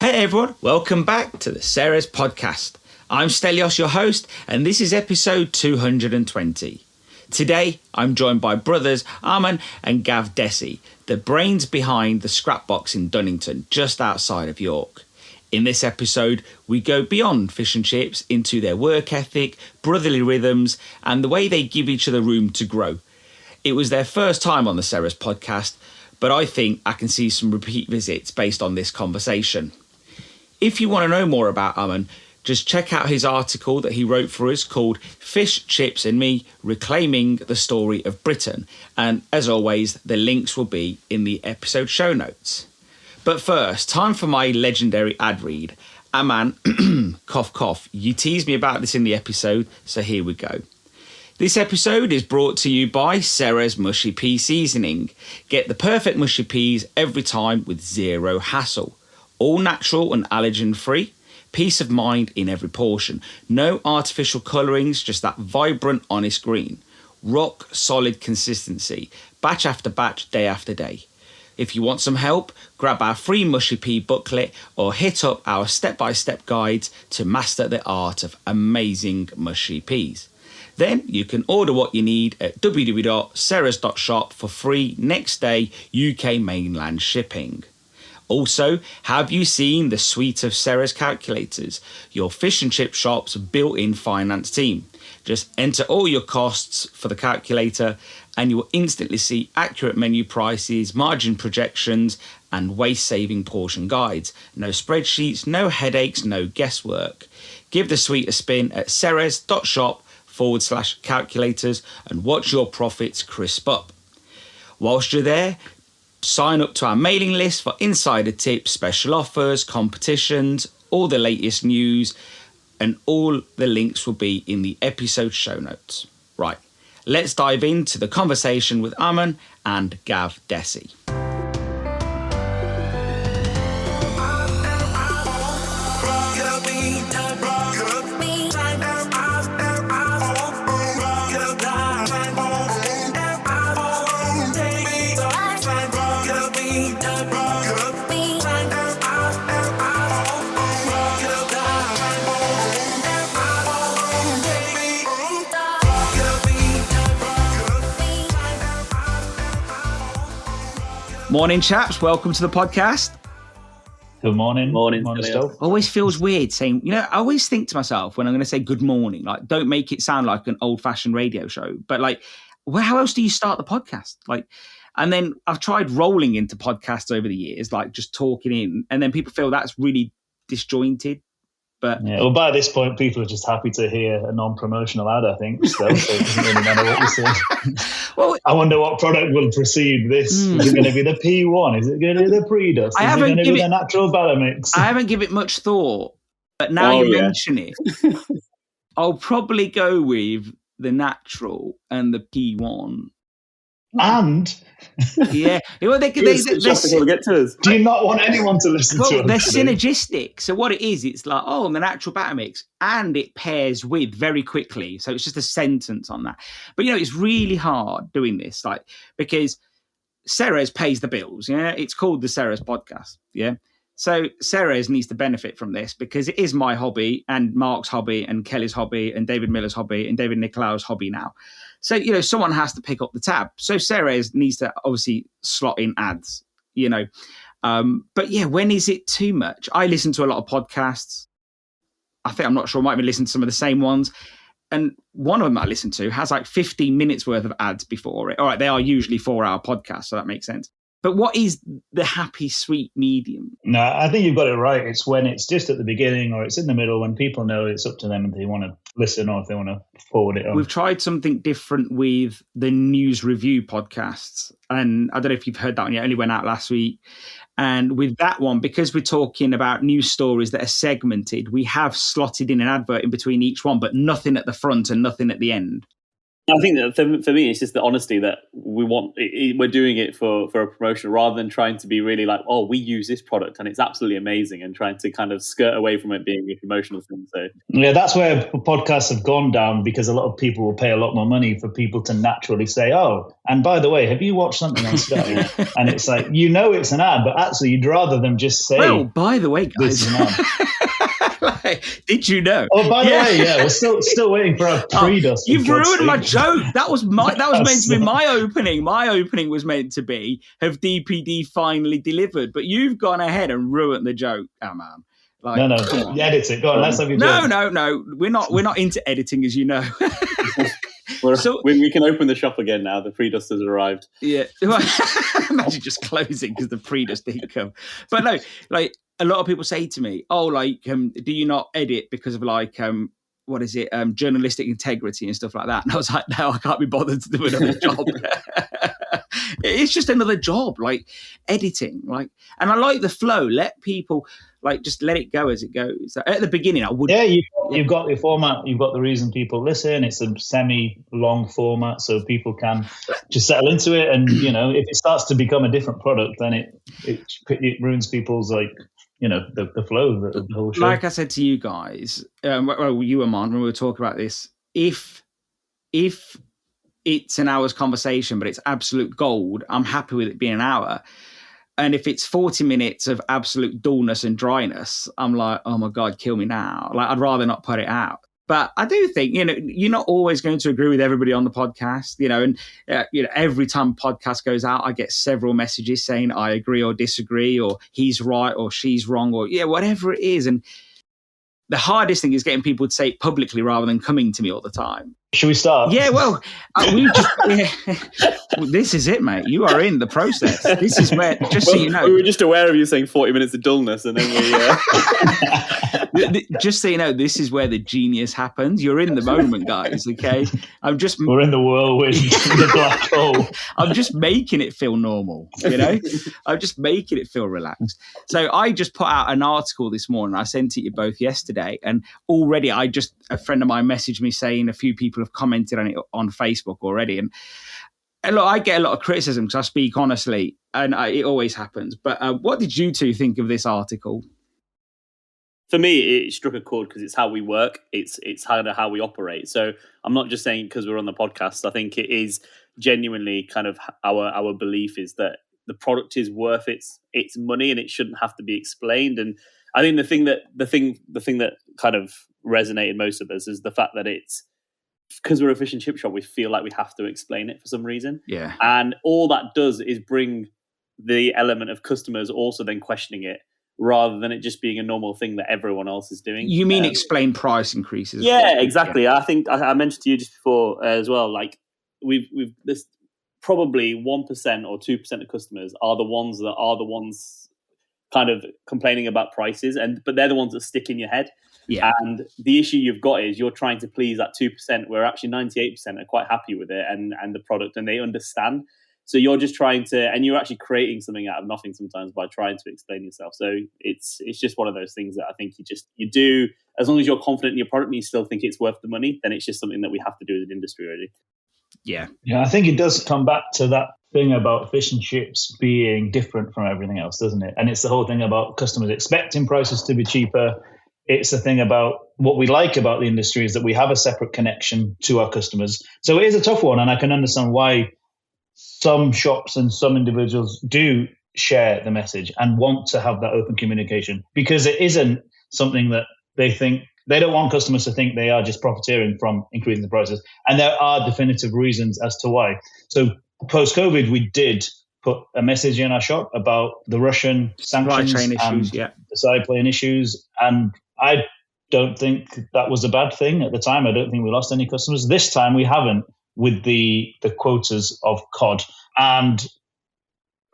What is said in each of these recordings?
Hey everyone, welcome back to the Ceres podcast. I'm Stelios, your host, and this is episode 220. Today, I'm joined by brothers Aman and Gav Dhesi, the brains behind the Scrapbox in Dunnington, just outside of York. In this episode, we go beyond fish and chips into their work ethic, brotherly rhythms, and the way they give each other room to grow. It was their first time on the Ceres podcast, but I think I can see some repeat visits based on this conversation. If you want to know more about Aman, just check out his article that he wrote for us called Fish, Chips and Me, Reclaiming the Story of Britain. And as always, the links will be in the episode show notes. But first, time for my legendary ad read. Aman, cough cough, you teased me about this in the episode, so here we go. This episode is brought to you by Ceres Mushy Pea Seasoning. Get the perfect mushy peas every time with zero hassle. All natural and allergen-free, peace of mind in every portion. No artificial colourings, just that vibrant, honest green. Rock solid consistency, batch after batch, day after day. If you want some help, grab our free mushy pea booklet or hit up our step-by-step guides to master the art of amazing mushy peas. Then you can order what you need at www.ceres.shop for free next day UK mainland shipping. Also, have you seen the suite of Ceres calculators, your fish and chip shop's built-in finance team? Just enter all your costs for the calculator and you will instantly see accurate menu prices, margin projections and waste-saving portion guides. No spreadsheets, no headaches, no guesswork. Give the suite a spin at ceres.shop/calculators and watch your profits crisp up. Whilst you're there, sign up to our mailing list for insider tips, special offers, competitions, all the latest news, and all the links will be in the episode show notes. Right, let's dive into the conversation with Aman and Gav Dhesi. Morning, chaps. Welcome to the podcast. Good morning. Morning, Stoke. Always feels weird saying, I always think to myself when I'm going to say good morning, like, don't make it sound like an old-fashioned radio show. But like, well, how else do you start the podcast? Like, and then I've tried rolling into podcasts over the years, like just talking in, and then people feel that's really disjointed. But yeah, well, by this point, people are just happy to hear a non-promotional ad, I think. So it doesn't really matter what we say. Well, I wonder what product will precede this. Is it going to be the P1? Is it going to be the pre-dust? Is it going to be the natural Balamix? I haven't given it much thought, but now you mention it, I'll probably go with the natural and the P1. And yeah, well, we'll get to us. Do you not want anyone to listen to us? They're synergistic. So what it is, it's like, the natural batter mix, and it pairs with very quickly. So it's just a sentence on that. But it's really hard doing this, like, because Ceres pays the bills. Yeah, it's called the Ceres podcast. Yeah. So Ceres needs to benefit from this because it is my hobby and Mark's hobby and Kelly's hobby and David Miller's hobby and David Nicolaou's hobby now. So, someone has to pick up the tab. So Ceres needs to obviously slot in ads, But yeah, when is it too much? I listen to a lot of podcasts. I'm not sure, I might be listening to some of the same ones. And one of them I listen to has like 15 minutes worth of ads before it. All right, they are usually 4-hour podcasts, so that makes sense. But what is the happy, sweet medium? No, I think you've got it right. It's when it's just at the beginning or it's in the middle, when people know it's up to them if they want to listen or if they want to forward it on. We've tried something different with the news review podcasts. And I don't know if you've heard that one yet. It only went out last week. And with that one, because we're talking about news stories that are segmented, we have slotted in an advert in between each one, but nothing at the front and nothing at the end. I think that for me, it's just the honesty that we want. We're doing it for a promotion rather than trying to be really like, oh, we use this product and it's absolutely amazing, and trying to kind of skirt away from it being a promotional thing. So yeah, that's where podcasts have gone down, because a lot of people will pay a lot more money for people to naturally say, oh, and by the way, have you watched something on Sky? And it's like, it's an ad, but actually you'd rather them just say, well, by the way, guys, this is an ad. Did you know? Oh, by the way, we're still waiting for our pre-dust. You've ruined my joke. That was meant to be my opening. My opening was meant to be, have DPD finally delivered? But you've gone ahead and ruined the joke, Aman. No, edit it. Go on, let's have your joke. No. We're not into editing, as you know. So we can open the shop again now. The pre-dust has arrived. Yeah. Imagine just closing because the pre-dust didn't come. But no, like, a lot of people say to me, oh, like, do you not edit because of like, what is it, journalistic integrity and stuff like that? And I was like, no, I can't be bothered to do another job. It's just another job, like editing. Like, and I like the flow. Let people, like, just let it go as it goes. At the beginning, I would. Yeah, you've got the format. You've got the reason people listen. It's a semi-long format, so people can just settle into it. And if it starts to become a different product, then it ruins people's the flow of the whole show. Like I said to you guys, you, Aman, when we were talking about this, if it's an hour's conversation, but it's absolute gold, I'm happy with it being an hour. And if it's 40 minutes of absolute dullness and dryness, I'm like, oh my God, kill me now. Like, I'd rather not put it out. But I do think, you're not always going to agree with everybody on the podcast, and every time a podcast goes out, I get several messages saying I agree or disagree, or he's right or she's wrong, or whatever it is. And the hardest thing is getting people to say it publicly rather than coming to me all the time. Should we start? Yeah, well, this is it, mate. You are in the process. This is where, so you know. We were just aware of you saying 40 minutes of dullness, and then we... Just so you know, this is where the genius happens. You're in the moment, guys, okay? We're in the whirlwind, the black hole. I'm just making it feel normal, I'm just making it feel relaxed. So I just put out an article this morning. I sent it you both yesterday, and already a friend of mine messaged me saying a few people have commented on it on Facebook already. And look, I get a lot of criticism because I speak honestly, and it always happens. But what did you two think of this article? For me, it struck a chord because it's how we work. It's kind of how we operate. So I'm not just saying because we're on the podcast. I think it is genuinely kind of our belief is that the product is worth its money and it shouldn't have to be explained. And I think the thing that kind of resonated most of us is the fact that it's because we're a fish and chip shop, we feel like we have to explain it for some reason. Yeah. And all that does is bring the element of customers also then questioning it, rather than it just being a normal thing that everyone else is doing. You mean explain price increases? Yeah, exactly. Yeah. I think I mentioned to you just before as well, like we've this probably 1% or 2% of customers are the ones kind of complaining about prices, but they're the ones that stick in your head. Yeah. And the issue you've got is you're trying to please that 2%, where actually 98% are quite happy with it and the product, and they understand. So you're just trying to, and you're actually creating something out of nothing sometimes by trying to explain yourself. So it's just one of those things that I think you do, as long as you're confident in your product and you still think it's worth the money, then it's just something that we have to do as an industry, really. Yeah. Yeah, I think it does come back to that thing about fish and chips being different from everything else, doesn't it? And it's the whole thing about customers expecting prices to be cheaper. It's the thing about what we like about the industry is that we have a separate connection to our customers. So it is a tough one, and I can understand why some shops and some individuals do share the message and want to have that open communication, because it isn't something that they don't want customers to think they are just profiteering from increasing the prices. And there are definitive reasons as to why. So post-COVID, we did put a message in our shop about the Russian sanctions and the side plane issues. And I don't think that was a bad thing at the time. I don't think we lost any customers. This time we haven't, with the quotas of COD. And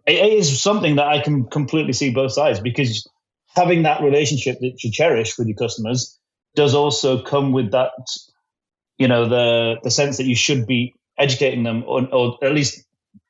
it is something that I can completely see both sides, because having that relationship that you cherish with your customers does also come with that, the sense that you should be educating them or at least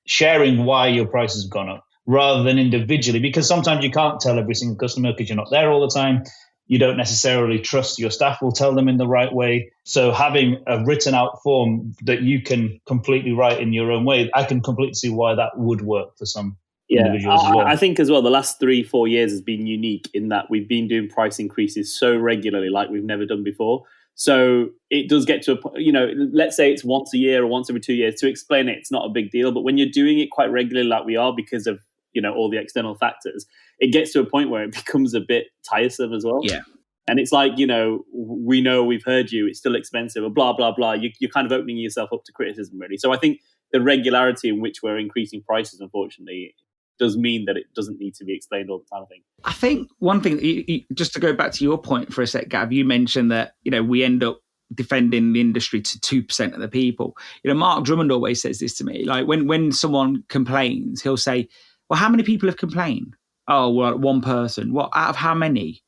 sharing why your prices have gone up rather than individually, because sometimes you can't tell every single customer because you're not there all the time. You don't necessarily trust your staff will tell them in the right way. So having a written out form that you can completely write in your own way, I can completely see why that would work for some individuals as well. I think as well, the last 3-4 years has been unique in that we've been doing price increases so regularly like we've never done before. So it does get to a point, let's say it's once a year or once every 2 years. To explain it, it's not a big deal. But when you're doing it quite regularly like we are because of, all the external factors, it gets to a point where it becomes a bit tiresome as well. Yeah. And it's like, we know we've heard you, it's still expensive, or blah, blah, blah. You're kind of opening yourself up to criticism, really. So I think the regularity in which we're increasing prices, unfortunately, does mean that it doesn't need to be explained all the time, I think. I think one thing, just to go back to your point for a sec, Gav, you mentioned that, we end up defending the industry to 2% of the people. Mark Drummond always says this to me. Like when someone complains, he'll say, well, how many people have complained? Oh, well, one person. What, out of how many?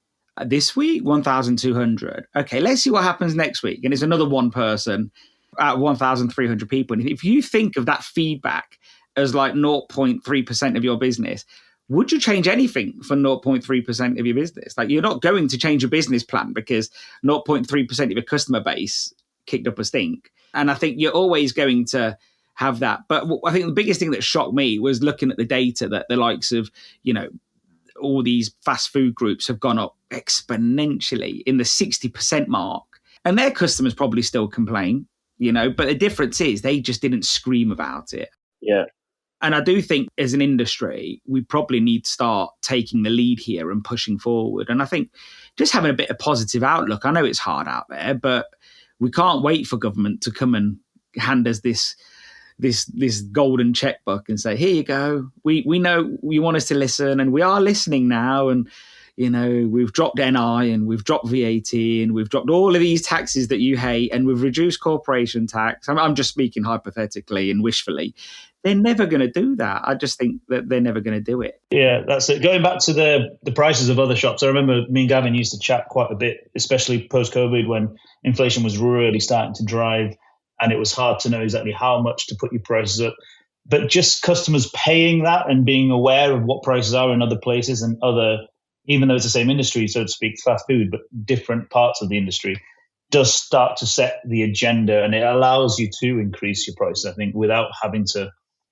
This week, 1,200. Okay, let's see what happens next week. And it's another one person out of 1,300 people. And if you think of that feedback as like 0.3% of your business, would you change anything for 0.3% of your business? Like, you're not going to change your business plan because 0.3% of your customer base kicked up a stink. And I think you're always going to have that. But I think the biggest thing that shocked me was looking at the data that the likes of, all these fast food groups have gone up exponentially in the 60% mark. And their customers probably still complain, but the difference is they just didn't scream about it. Yeah. And I do think as an industry, we probably need to start taking the lead here and pushing forward. And I think just having a bit of positive outlook. I know it's hard out there, but we can't wait for government to come and hand us this golden checkbook and say, here you go. We know you want us to listen, and we are listening now. And, we've dropped NI and we've dropped VAT and we've dropped all of these taxes that you hate, and we've reduced corporation tax. I'm just speaking hypothetically and wishfully. They're never going to do that. I just think that they're never going to do it. Yeah, that's it. Going back to the prices of other shops, I remember me and Gavin used to chat quite a bit, especially post-COVID when inflation was really starting to drive and it was hard to know exactly how much to put your prices up. But just customers paying that and being aware of what prices are in other places and even though it's the same industry, so to speak, fast food, but different parts of the industry, does start to set the agenda, and it allows you to increase your prices, I think, without having to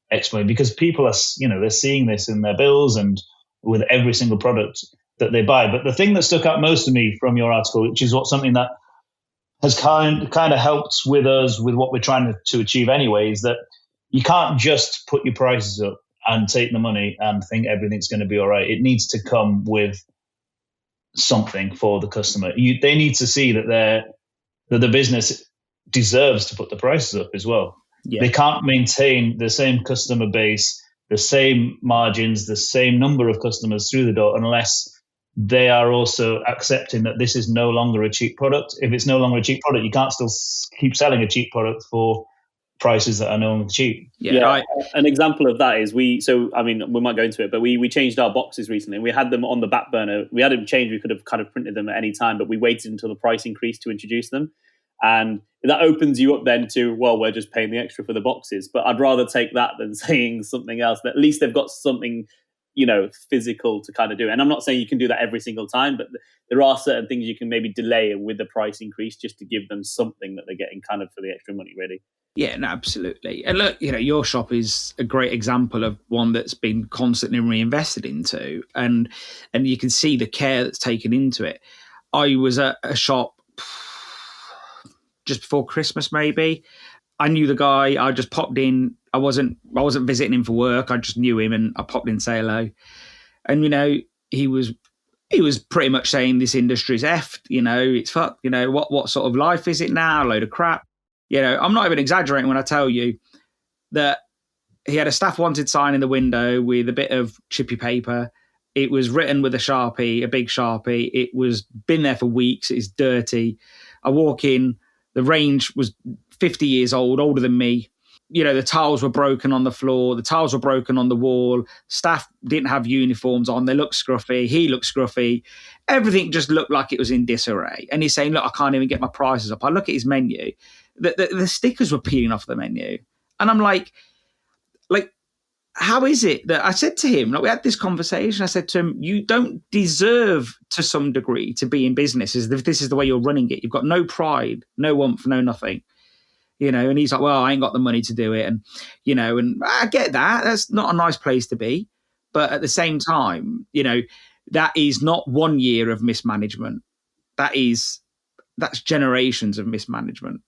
explain, because people are, they're seeing this in their bills and with every single product that they buy. But the thing that stuck out most to me from your article, which is something that has kind of helped with us with what we're trying to achieve anyway, is that you can't just put your prices up and take the money and think everything's going to be all right. It needs to come with something for the customer. They need to see that the business deserves to put the prices up as well. Yeah. They can't maintain the same customer base, the same margins, the same number of customers through the door unless they are also accepting that this is no longer a cheap product. If it's no longer a cheap product, you can't still keep selling a cheap product for prices that are no longer cheap. Yeah. An example of that is we might go into it, but we changed our boxes recently. We had them on the back burner. We had them changed. We could have kind of printed them at any time, but we waited until the price increased to introduce them. And that opens you up then to, well, we're just paying the extra for the boxes. But I'd rather take that than saying something else. That at least they've got something, physical to kind of do. And I'm not saying you can do that every single time, but there are certain things you can maybe delay with the price increase just to give them something that they're getting kind of for the extra money, really. Yeah, no, absolutely. And look, your shop is a great example of one that's been constantly reinvested into, and you can see the care that's taken into it. I was at a shop just before Christmas, maybe. I knew the guy. I just popped in. I wasn't visiting him for work. I just knew him, and I popped in to say hello. And he was pretty much saying this industry's effed. It's fucked. What sort of life is it now? A load of crap. I'm not even exaggerating when I tell you that he had a staff wanted sign in the window with a bit of chippy paper. It was written with a big Sharpie. It was been there for weeks. It's dirty. I walk in. The range was 50 years old, older than me. The tiles were broken on the floor. The tiles were broken on the wall. Staff didn't have uniforms on. They looked scruffy. He looked scruffy. Everything just looked like it was in disarray. And he's saying, look, I can't even get my prices up. I look at his menu. The stickers were peeling off the menu. And I'm like, how is it that I said to him, like we had this conversation, I said to him, you don't deserve to some degree to be in business if this is the way you're running it. You've got no pride, no warmth, no nothing. And he's like, well, I ain't got the money to do it. And, and I get that. That's not a nice place to be. But at the same time, that is not 1 year of mismanagement. That's generations of mismanagement.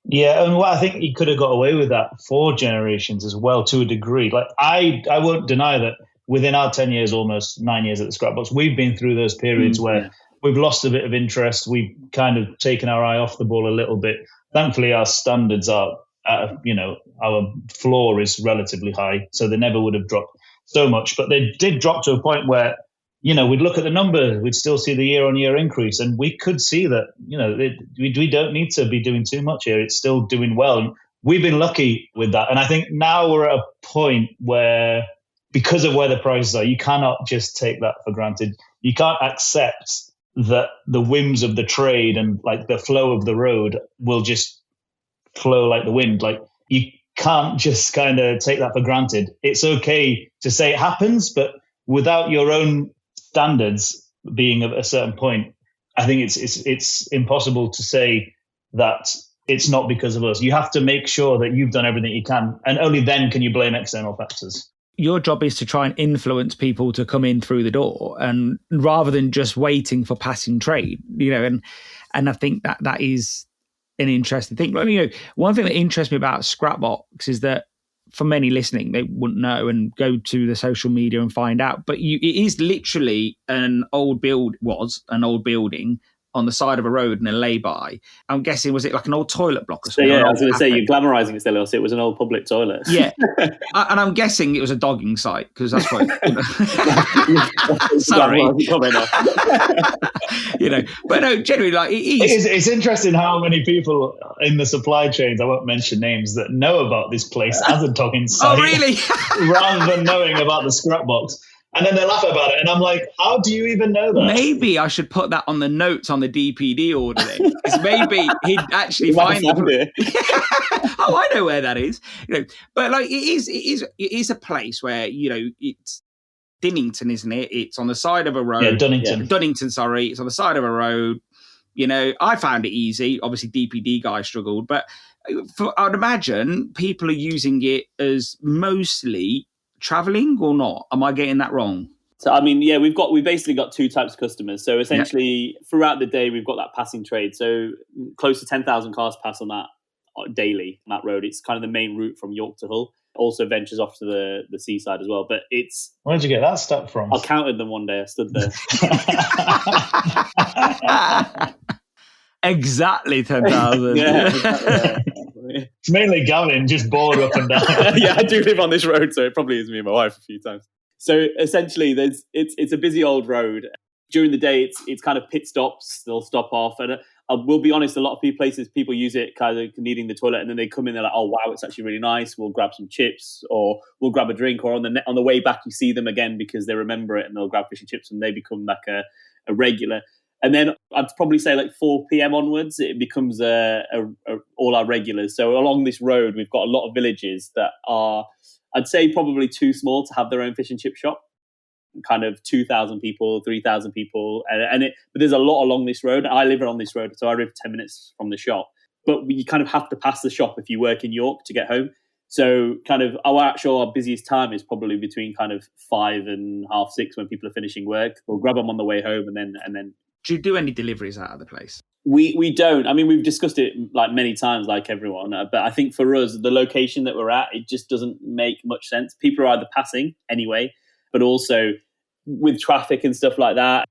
Yeah, and I think he could have got away with that for generations as well, to a degree. Like I won't deny that within our 10 years, almost 9 years at the Scrapbox, we've been through those periods where we've lost a bit of interest. We've kind of taken our eye off the ball a little bit. Thankfully, our standards are, our floor is relatively high, so they never would have dropped so much. But they did drop to a point where, we'd look at the numbers, we'd still see the year-on-year increase, and we could see that, we don't need to be doing too much here. It's still doing well. And we've been lucky with that. And I think now we're at a point where, because of where the prices are, you cannot just take that for granted. You can't accept that the whims of the trade and like the flow of the road will just flow like the wind. Like you can't just kind of take that for granted. It's okay to say it happens, but without your own standards being at a certain point, I think it's impossible to say that it's not because of us. You have to make sure that you've done everything you can, and only then can you blame external factors. Your job is to try and influence people to come in through the door, and rather than just waiting for passing trade, and I think that is an interesting thing. One thing that interests me about Scrapbox is that, for many listening, they wouldn't know and go to the social media and find out. But it is literally an old building on the side of a road in a lay-by. I'm guessing, was it like an old toilet block or something? Yeah, I was going to say, you're glamorising it, Stelios. It was an old public toilet. Yeah. And I'm guessing it was a dogging site, because that's what... Sorry. But no, generally, like, it is... It's interesting how many people in the supply chains, I won't mention names, that know about this place as a dogging site. Oh, really? Rather than knowing about the Scrapbox. And then they laugh about it. And I'm like, how do you even know that? Maybe I should put that on the notes on the DPD order then. Because maybe he'd actually find it. Oh, I know where that is. But like it is a place where, it's Dinnington, isn't it? It's on the side of a road. Yeah, Dunnington. Dunnington, sorry. It's on the side of a road. I found it easy. Obviously, DPD guy struggled. But I'd imagine people are using it as mostly traveling or not? Am I getting that wrong? So, I mean, yeah, we've basically got two types of customers. So essentially throughout the day, we've got that passing trade. So close to 10,000 cars pass on that daily, on that road. It's kind of the main route from York to Hull. Also ventures off to the seaside as well. But it's... Where'd you get that stat from? I counted them one day. I stood there. Exactly 10,000. Yeah, exactly. It's mainly Gavin, just bored up and down. Yeah, I do live on this road, so it probably is me and my wife a few times. So essentially, it's a busy old road. During the day, it's kind of pit stops. They'll stop off, and I will be honest, a lot of places people use it kind of needing the toilet, and then they come in. They're like, "Oh wow, it's actually really nice. We'll grab some chips, or we'll grab a drink." Or on the way back, you see them again because they remember it, and they'll grab fish and chips, and they become like a regular. And then I'd probably say like 4 p.m. onwards, it becomes all our regulars. So along this road, we've got a lot of villages that are, I'd say, probably too small to have their own fish and chip shop. Kind of 2,000 people, 3,000 people. But there's a lot along this road. I live on this road, so I live 10 minutes from the shop. But you kind of have to pass the shop if you work in York to get home. So kind of our busiest time is probably between kind of 5 and half 6 when people are finishing work. We'll grab them on the way home and then. Do you do any deliveries out of the place? We don't. I mean, we've discussed it like many times, like everyone. But I think for us, the location that we're at, it just doesn't make much sense. People are either passing anyway, but also with traffic and stuff like that.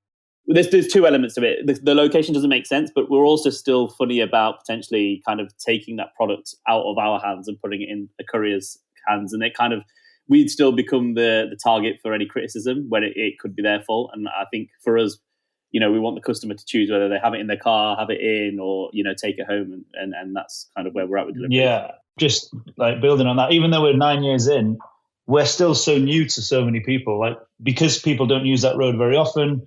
There's two elements to it. The location doesn't make sense, but we're also still funny about potentially kind of taking that product out of our hands and putting it in a courier's hands. And it kind of, we'd still become the target for any criticism when it could be their fault. And I think for us, we want the customer to choose whether they have it in their car, have it in, or, take it home. And that's kind of where we're at with delivery. Yeah, just like building on that, even though we're 9 years in, we're still so new to so many people. Like, because people don't use that road very often,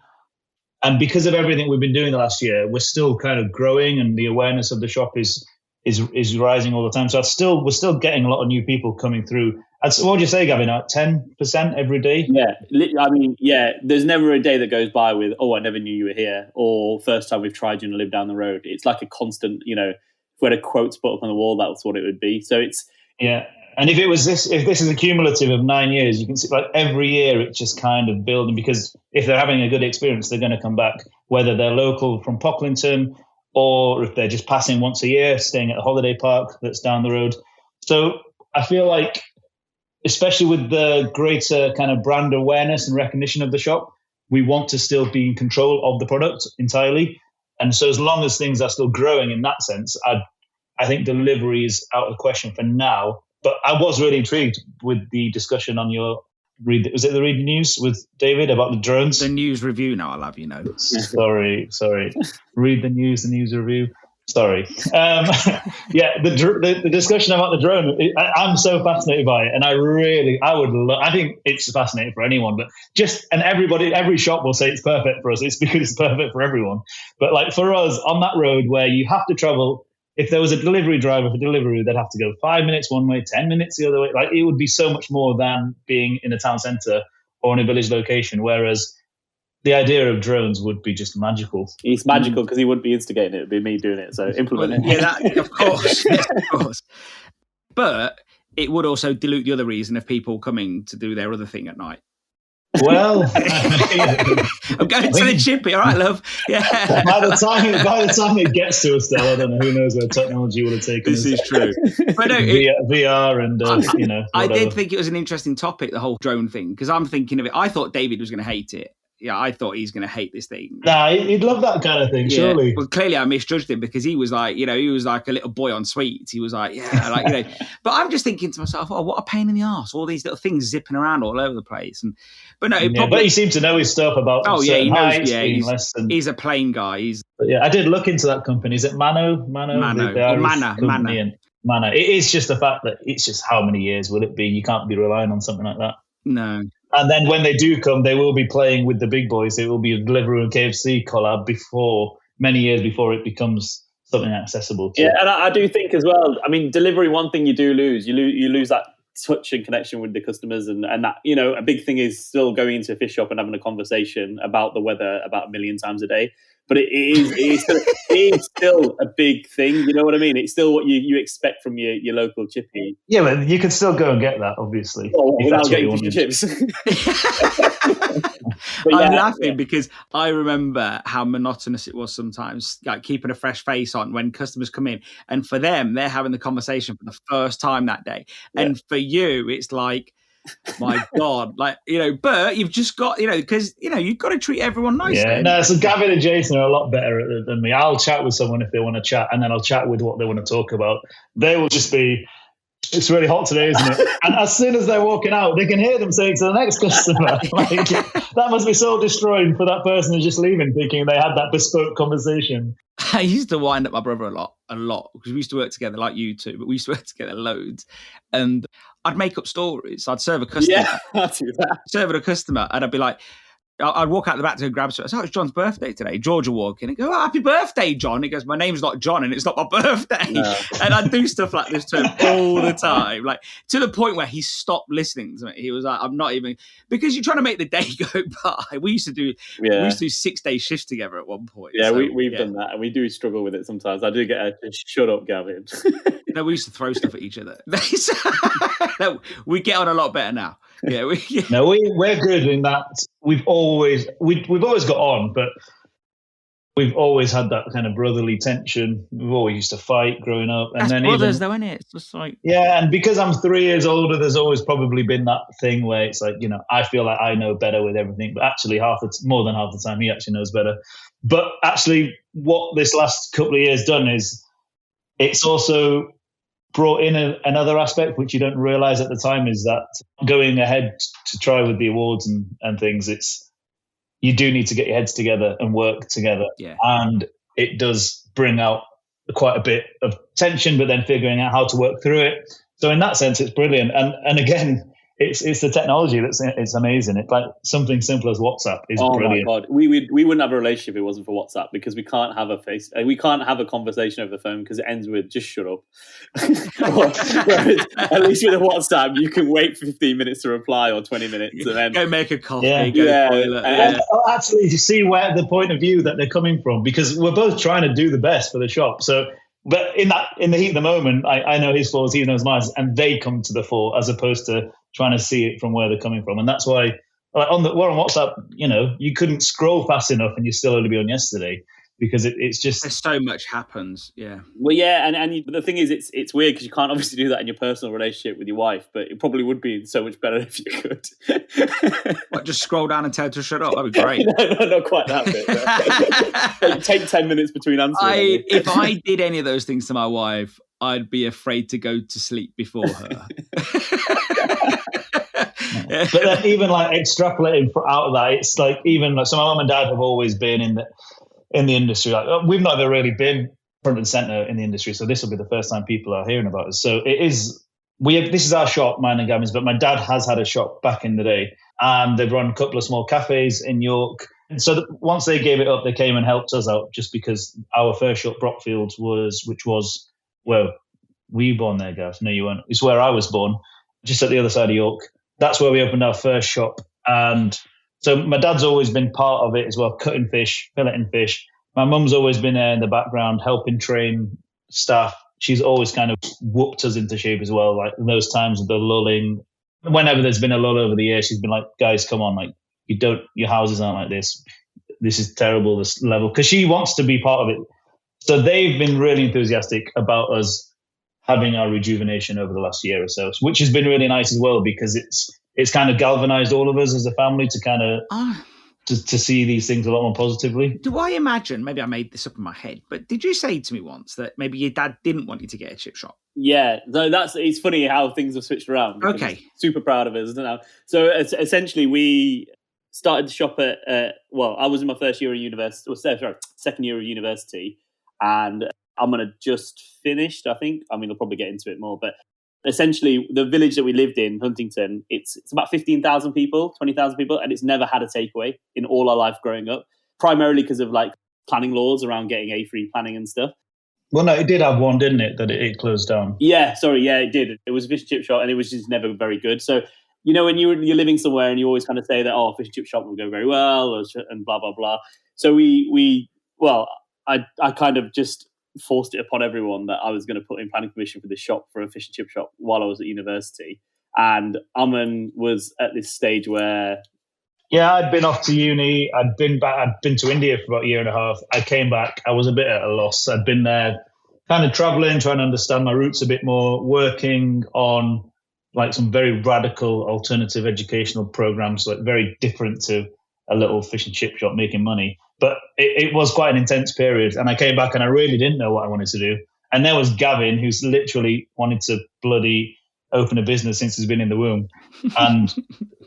and because of everything we've been doing the last year, we're still kind of growing, and the awareness of the shop is rising all the time. So we're still getting a lot of new people coming through, What would you say, Gavin? 10% every day? Yeah, I mean, there's never a day that goes by with, oh, I never knew you were here, or first time we've tried you and live down the road. It's like a constant, if we had a quote put up on the wall, that's what it would be. So it's... Yeah. And if this is a cumulative of 9 years, you can see like every year it's just kind of building, because if they're having a good experience, they're going to come back, whether they're local from Pocklington or if they're just passing once a year, staying at a holiday park that's down the road. So I feel like, especially with the greater kind of brand awareness and recognition of the shop, we want to still be in control of the product entirely. And so as long as things are still growing in that sense, I think delivery is out of the question for now. But I was really intrigued with the discussion on your was it the Read News with David about the drones? The news review now, I'll have you know. Sorry. Read the news review. Sorry. The discussion about the drone, I'm so fascinated by it. And I think it's fascinating for anyone, but every shop will say it's perfect for us. It's because it's perfect for everyone. But like for us on that road where you have to travel, if there was a delivery driver for delivery, they'd have to go 5 minutes one way, 10 minutes the other way. Like it would be so much more than being in a town centre or in a village location. Whereas the idea of drones would be just magical. It's magical because he wouldn't be instigating it. It'd be me doing it. So implement it. Of course. Yes, of course. But it would also dilute the other reason of people coming to do their other thing at night. Well, I'm going to the Chippy. All right, love. Yeah. By the time it gets to us, though, I don't know. Who knows where technology will have taken us. This is true. But no, VR and whatever. I did think it was an interesting topic, the whole drone thing, because I'm thinking of it. I thought David was going to hate it. Yeah, I thought he's going to hate this thing. Nah, he'd love that kind of thing, surely. Well, clearly I misjudged him because he was like, he was like a little boy on sweets. He was like, But I'm just thinking to myself, oh, what a pain in the arse! All these little things zipping around all over the place. But he seemed to know his stuff about. Oh yeah, he knows. Yeah, he's a plane guy. I did look into that company. Is it Mano? Mana. It is just the fact that it's just how many years will it be? You can't be relying on something like that. No. And then when they do come, they will be playing with the big boys. It will be a Deliveroo and KFC collab many years before it becomes something accessible to. Yeah, and I do think as well, I mean, delivery, one thing you do lose. You lose that touch and connection with the customers, and that, a big thing is still going into a fish shop and having a conversation about the weather about a million times a day. But it is still a big thing. You know what I mean? It's still what you expect from your local Chippy. Yeah, but you can still go and get that, obviously. Without getting fish and chips. I'm laughing because I remember how monotonous it was sometimes, like keeping a fresh face on when customers come in. And for them, they're having the conversation for the first time that day. Yeah. And for you, it's like, my God, but you've just got, because, you've got to treat everyone nicely. Yeah, no, so Gavin and Jason are a lot better than me. I'll chat with someone if they want to chat, and then I'll chat with what they want to talk about. They will just be, it's really hot today, isn't it? And as soon as they're walking out, they can hear them saying to the next customer, that must be so destroying for that person who's just leaving, thinking they had that bespoke conversation. I used to wind up my brother a lot, because we used to work together like you two, but we used to work together loads. And I'd make up stories. I'd serve a customer. Yeah, I'd do that. Serving a customer, and I'd be like, I'd walk out the back to go grab something. So it's John's birthday today. George will walk in and go, oh, happy birthday, John. He goes, my name's not John and it's not my birthday. No. And I'd do stuff like this to him all the time, like to the point where he stopped listening to me. He was like, I'm not even, because you're trying to make the day go by. We used to do 6-day shifts together at one point. Yeah, so, we've done that, and we do struggle with it sometimes. I do get a shut up, Gavin. We used to throw stuff at each other. No, we get on a lot better now. Yeah, we're good in that. We've always got on, but we've always had that kind of brotherly tension. We've always used to fight growing up, and that's then brothers, though, isn't it? It's just like and because I'm 3 years older, there's always probably been that thing where it's like I feel like I know better with everything, but actually more than half the time he actually knows better. But actually, what this last couple of years done is it's also brought in another aspect which you don't realize at the time, is that going ahead to try with the awards and things, you do need to get your heads together and work together. Yeah. And it does bring out quite a bit of tension, but then figuring out how to work through it. So in that sense, it's brilliant. And again, it's the technology it's amazing. It's like something simple as WhatsApp is brilliant. Oh my god, we wouldn't have a relationship if it wasn't for WhatsApp, because we can't have we can't have a conversation over the phone because it ends with just shut up. Whereas, at least with a WhatsApp, you can wait 15 minutes to reply or 20 minutes and then go make a coffee, go to the toilet. Actually, you see where the point of view that they're coming from, because we're both trying to do the best for the shop. So, but in the heat of the moment, I know his flaws, he knows mine, and they come to the fore as opposed to trying to see it from where they're coming from. And that's why we're on WhatsApp, you couldn't scroll fast enough and you still only be on yesterday, because it's just there's so much happens. Yeah. Well, yeah, and the thing is, it's weird because you can't obviously do that in your personal relationship with your wife, but it probably would be so much better if you could. What, just scroll down and tell her to shut up? That'd be great. No, not quite that bit. Take 10 minutes between answering. If I did any of those things to my wife, I'd be afraid to go to sleep before her. But then even like extrapolating out of that, it's like even like, so my mum and dad have always been in the industry. Like we've not ever really been front and center in the industry, so this will be the first time people are hearing about us. So it is. This is our shop, mine and Gavin's, but my dad has had a shop back in the day, and they've run a couple of small cafes in York. And so once they gave it up, they came and helped us out, just because our first shop, Brockfield, which was where were you born there, Gav? No, you weren't. It's where I was born, just at the other side of York. That's where we opened our first shop. And so my dad's always been part of it as well, cutting fish, filleting fish. My mum's always been there in the background, helping train staff. She's always kind of whooped us into shape as well. Like those times of the lulling, whenever there's been a lull over the years, she's been like, guys, come on, like your houses aren't like this. This is terrible, this level. Because she wants to be part of it. So they've been really enthusiastic about us having our rejuvenation over the last year or so, which has been really nice as well, because it's kind of galvanized all of us as a family to kind of to see these things a lot more positively. Do I imagine, maybe I made this up in my head, but did you say to me once that maybe your dad didn't want you to get a chip shop? Yeah, no, it's funny how things have switched around. Okay. Super proud of us, isn't it? So essentially we started the shop at, I was in my first year of university, second year of university, and I'm going to just finished, I think. I mean, I'll probably get into it more, but essentially the village that we lived in, Huntington, it's about 15,000 people, 20,000 people, and it's never had a takeaway in all our life growing up, primarily because of like planning laws around getting A3 planning and stuff. Well, no, it did have one, didn't it, that it closed down? Yeah, it did. It was a fish and chip shop, and it was just never very good. So, when you're living somewhere and you always kind of say that, fish and chip shop will go very well, and blah, blah, blah. So I kind of just forced it upon everyone that I was going to put in planning permission for this shop, for a fish and chip shop, while I was at university. And Aman was at this stage where... Yeah, I'd been off to uni. I'd been to India for about a year and a half. I came back. I was a bit at a loss. I'd been there kind of traveling, trying to understand my roots a bit more, working on like some very radical alternative educational programs, like very different to a little fish and chip shop making money. But it was quite an intense period. And I came back and I really didn't know what I wanted to do. And there was Gavin, who's literally wanted to bloody open a business since he's been in the womb. And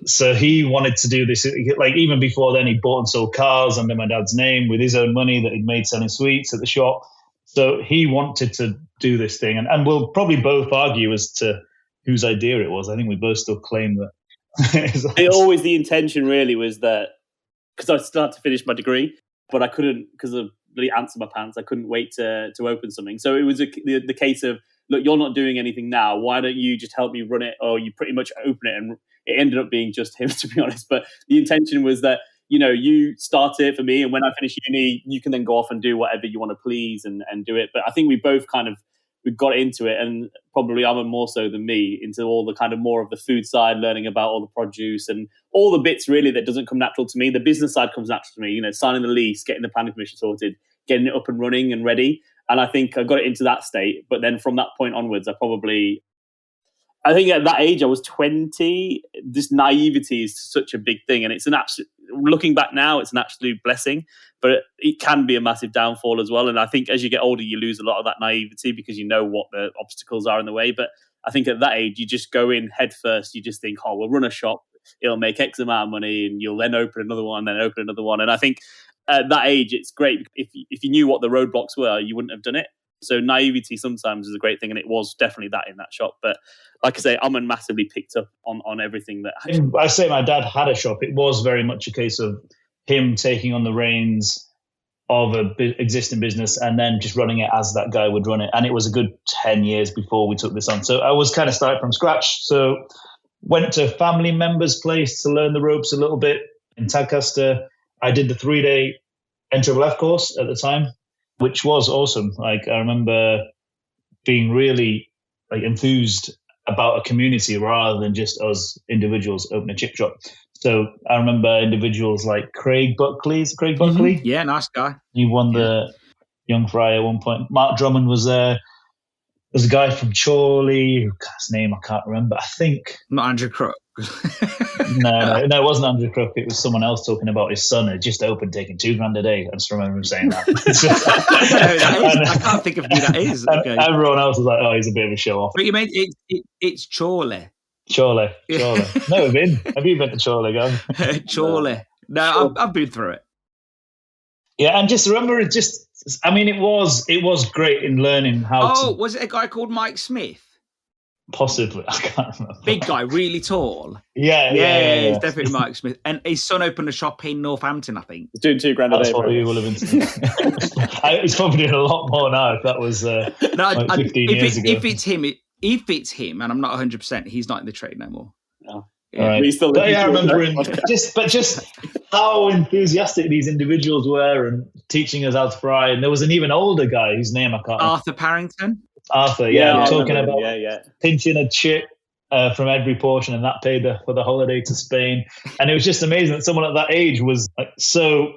so he wanted to do this. Like even before then, he bought and sold cars under my dad's name with his own money that he'd made selling sweets at the shop. So he wanted to do this thing. And we'll probably both argue as to whose idea it was. I think we both still claim that. Always the intention really was that, because I still had to finish my degree, but I couldn't, because of the ants in my pants, I couldn't wait to open something. So it was the case of, look, you're not doing anything now. Why don't you just help me run it? Or you pretty much open it. And it ended up being just him, to be honest. But the intention was that, you start it for me. And when I finish uni, you can then go off and do whatever you want to please and do it. But I think we both we got into it, and probably Aman more so than me, into all the kind of more of the food side, learning about all the produce and all the bits really that doesn't come natural to me. The business side comes natural to me, signing the lease, getting the planning permission sorted, getting it up and running and ready. And I think I got it into that state. But then from that point onwards, I think at that age, I was 20, this naivety is such a big thing. And it's looking back now, it's an absolute blessing, but it can be a massive downfall as well. And I think as you get older, you lose a lot of that naivety because you know what the obstacles are in the way. But I think at that age, you just go in head first. You just think, we'll run a shop. It'll make X amount of money, and you'll then open another one, then open another one. And I think at that age, it's great. If you knew what the roadblocks were, you wouldn't have done it. So naivety sometimes is a great thing, and it was definitely that in that shop. But like I say, Aman massively picked up on everything that. I say my dad had a shop. It was very much a case of him taking on the reins of a existing business and then just running it as that guy would run it. And it was a good 10 years before we took this on. So I was kind of starting from scratch. So went to a family member's place to learn the ropes a little bit in Tadcaster. I did the 3-day NFF course at the time, which was awesome. Like, I remember being really enthused about a community rather than just us individuals open a chip shop. So I remember individuals like Craig Buckley. Mm-hmm. Yeah, nice guy. He won the Young Fry at one point. Mark Drummond was there. There's a guy from Chorley, his name I can't remember. I think not Andrew Crook. No, it wasn't Andrew Crook. It was someone else talking about his son had just opened taking $2,000 a day. I just remember him saying that. I can't think of who that is. Okay. Everyone else was like, "Oh, he's a bit of a show off." But you mean it's Chorley. Chorley. No, I've been. Have you been to Chorley, Gav? Chorley. No, I've been through it. Yeah, and just remember, it was great in learning how. Oh, was it a guy called Mike Smith? Possibly, I can't remember. Big guy, really tall. Yeah. It's definitely Mike Smith. And his son opened a shop in Northampton, I think. He's doing $2,000 a day. That's what he will have been. He's probably doing a lot more now. If that was 15 years ago. If it's him, and I'm not 100%, he's not in the trade no more. No. Yeah. Right. I remember just how enthusiastic these individuals were and teaching us how to fry. And there was an even older guy whose name I can't remember. Arthur Parrington. Arthur, talking about pinching a chip from every portion, and that paid for the holiday to Spain. And it was just amazing that someone at that age was so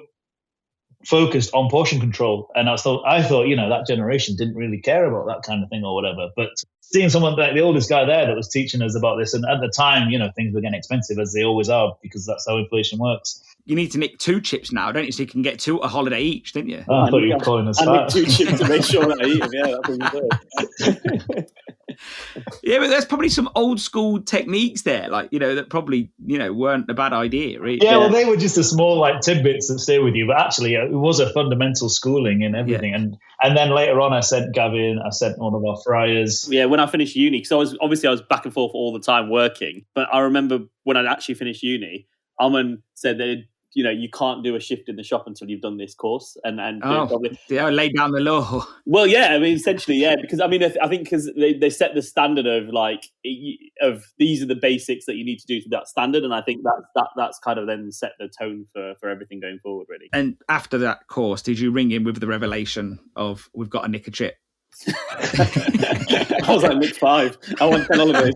focused on portion control. And I thought, that generation didn't really care about that kind of thing or whatever. But seeing someone like the oldest guy there that was teaching us about this, and at the time, things were getting expensive, as they always are, because that's how inflation works. You need to nick 2 chips now, don't you? So you can get 2 a holiday each, didn't you? Oh, I thought you were calling us fat. 2 chips to make sure that I eat them. Yeah, that's what you said. Yeah, but there's probably some old school techniques there, that probably, weren't a bad idea, really. Yeah, well, they were just the small, tidbits that stay with you. But actually, it was a fundamental schooling in everything. Yeah. And then later on, I sent Gavin, I sent one of our fryers. Yeah, when I finished uni, because I was back and forth all the time working. But I remember when I'd actually finished uni, Aman said that you can't do a shift in the shop until you've done this course, and lay down the law. Well, yeah, I mean, essentially, yeah, because I think because they set the standard of these are the basics that you need to do to that standard, and I think that's kind of then set the tone for everything going forward, really. And after that course, did you ring in with the revelation of we've got a nick a chip? I was like Nick 5. I want 10 holidays.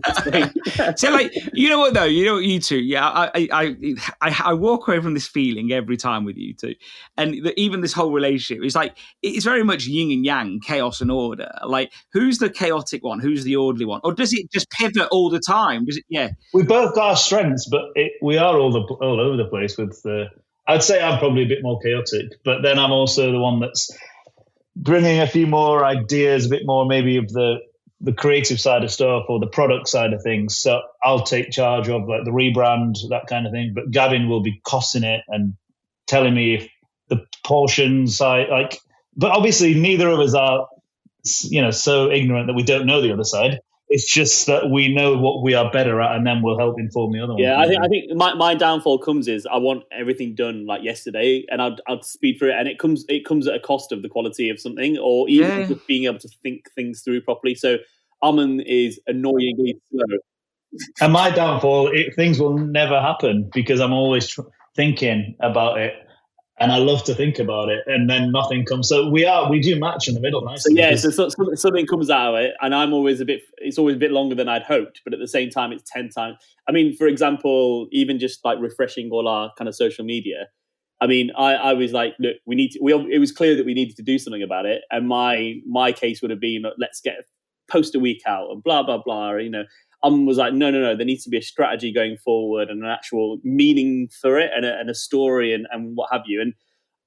So, you know what though? You know what, you two? Yeah, I walk away from this feeling every time with you two, and even this whole relationship is it's very much yin and yang, chaos and order. Who's the chaotic one? Who's the orderly one? Or does it just pivot all the time? Does it? Yeah, we both got our strengths, but we are all over the place. I'd say I'm probably a bit more chaotic, but then I'm also the one that's bringing a few more ideas, a bit more maybe of the creative side of stuff or the product side of things. So I'll take charge of the rebrand, that kind of thing. But Gavin will be costing it and telling me if the portion side, but obviously neither of us are, so ignorant that we don't know the other side. It's just that we know what we are better at, and then we'll help inform the other one. Yeah, I think my downfall comes is I want everything done like yesterday, and I'd speed through it, and it comes at a cost of the quality of something, or even just being able to think things through properly. So Aman is annoyingly slow. And my downfall, things will never happen because I'm always thinking about it. And I love to think about it, and then nothing comes. So we do match in the middle nicely. So something comes out of it, and I'm always it's always a bit longer than I'd hoped, but at the same time, it's 10 times. I mean, for example, even just refreshing all our kind of social media. I mean, I was like, look, it was clear that we needed to do something about it, and my case would have been, let's post a week out and blah blah blah. Was like, no, there needs to be a strategy going forward and an actual meaning for it and a story and what have you. And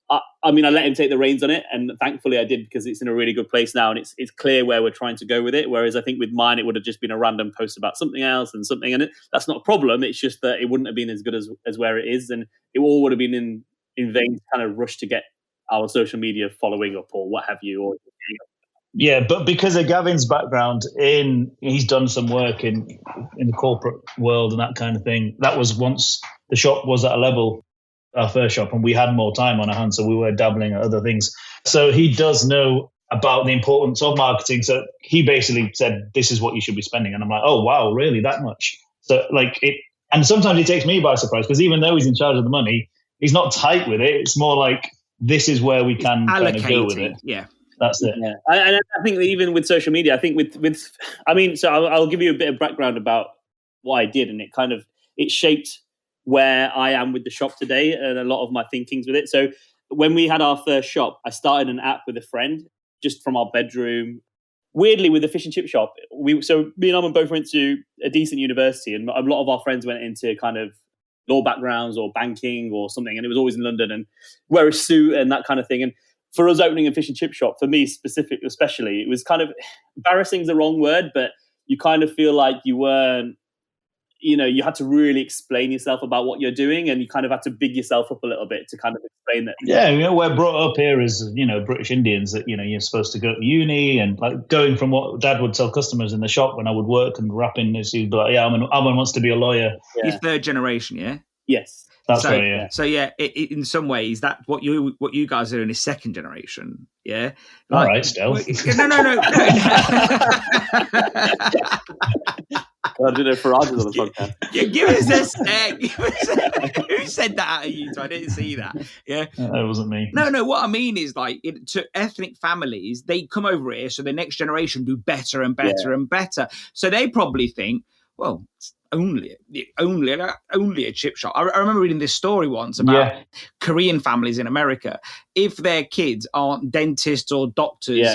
I let him take the reins on it, and thankfully I did, because it's in a really good place now, and it's clear where we're trying to go with it. Whereas I think with mine, it would have just been a random post about something else and something, and that's not a problem. It's just that it wouldn't have been as good as where it is, and it all would have been in vain to kind of rush to get our social media following up or what have you. Yeah, but because of Gavin's background he's done some work in the corporate world and that kind of thing. That was once the shop was at a level, our first shop, and we had more time on our hands, so we were dabbling at other things. So he does know about the importance of marketing. So he basically said, "This is what you should be spending," and I'm like, "Oh wow, really? That much?" So like it, and sometimes it takes me by surprise because even though he's in charge of the money, he's not tight with it. It's more like this is where we can kind of go with it. Yeah. That's it. Yeah, and I think even with social media, I think with I mean, so I'll give you a bit of background about what I did, and it shaped where I am with the shop today and a lot of my thinkings with it. So when we had our first shop, I started an app with a friend just from our bedroom. Weirdly, with the fish and chip shop, me and Aman both went to a decent university, and a lot of our friends went into kind of law backgrounds or banking or something, and it was always in London and wear a suit and that kind of thing. And for us opening a fish and chip shop, for me especially, it was kind of embarrassing is the wrong word, but you kind of feel like you weren't, you had to really explain yourself about what you're doing, and you kind of had to big yourself up a little bit to kind of explain that. Yeah, we're brought up here as, British Indians that, you're supposed to go to uni, and like going from what Dad would tell customers in the shop when I would work and wrap in, he'd be like, yeah, Aman wants to be a lawyer. Yeah. You're third generation, yeah? Yes. That's right, yeah. So yeah, in some ways, that what you guys are doing is second generation, yeah. All right, still. No. I don't know if Farage is on the podcast. Give us a sec. Who said that out of you? I didn't see that. Yeah, that wasn't me. No. What I mean is, like, to ethnic families, they come over here, so the next generation do better and better and better. So they probably think, well, it's only a chip shop. I remember reading this story once about Korean families in America. If their kids aren't dentists or doctors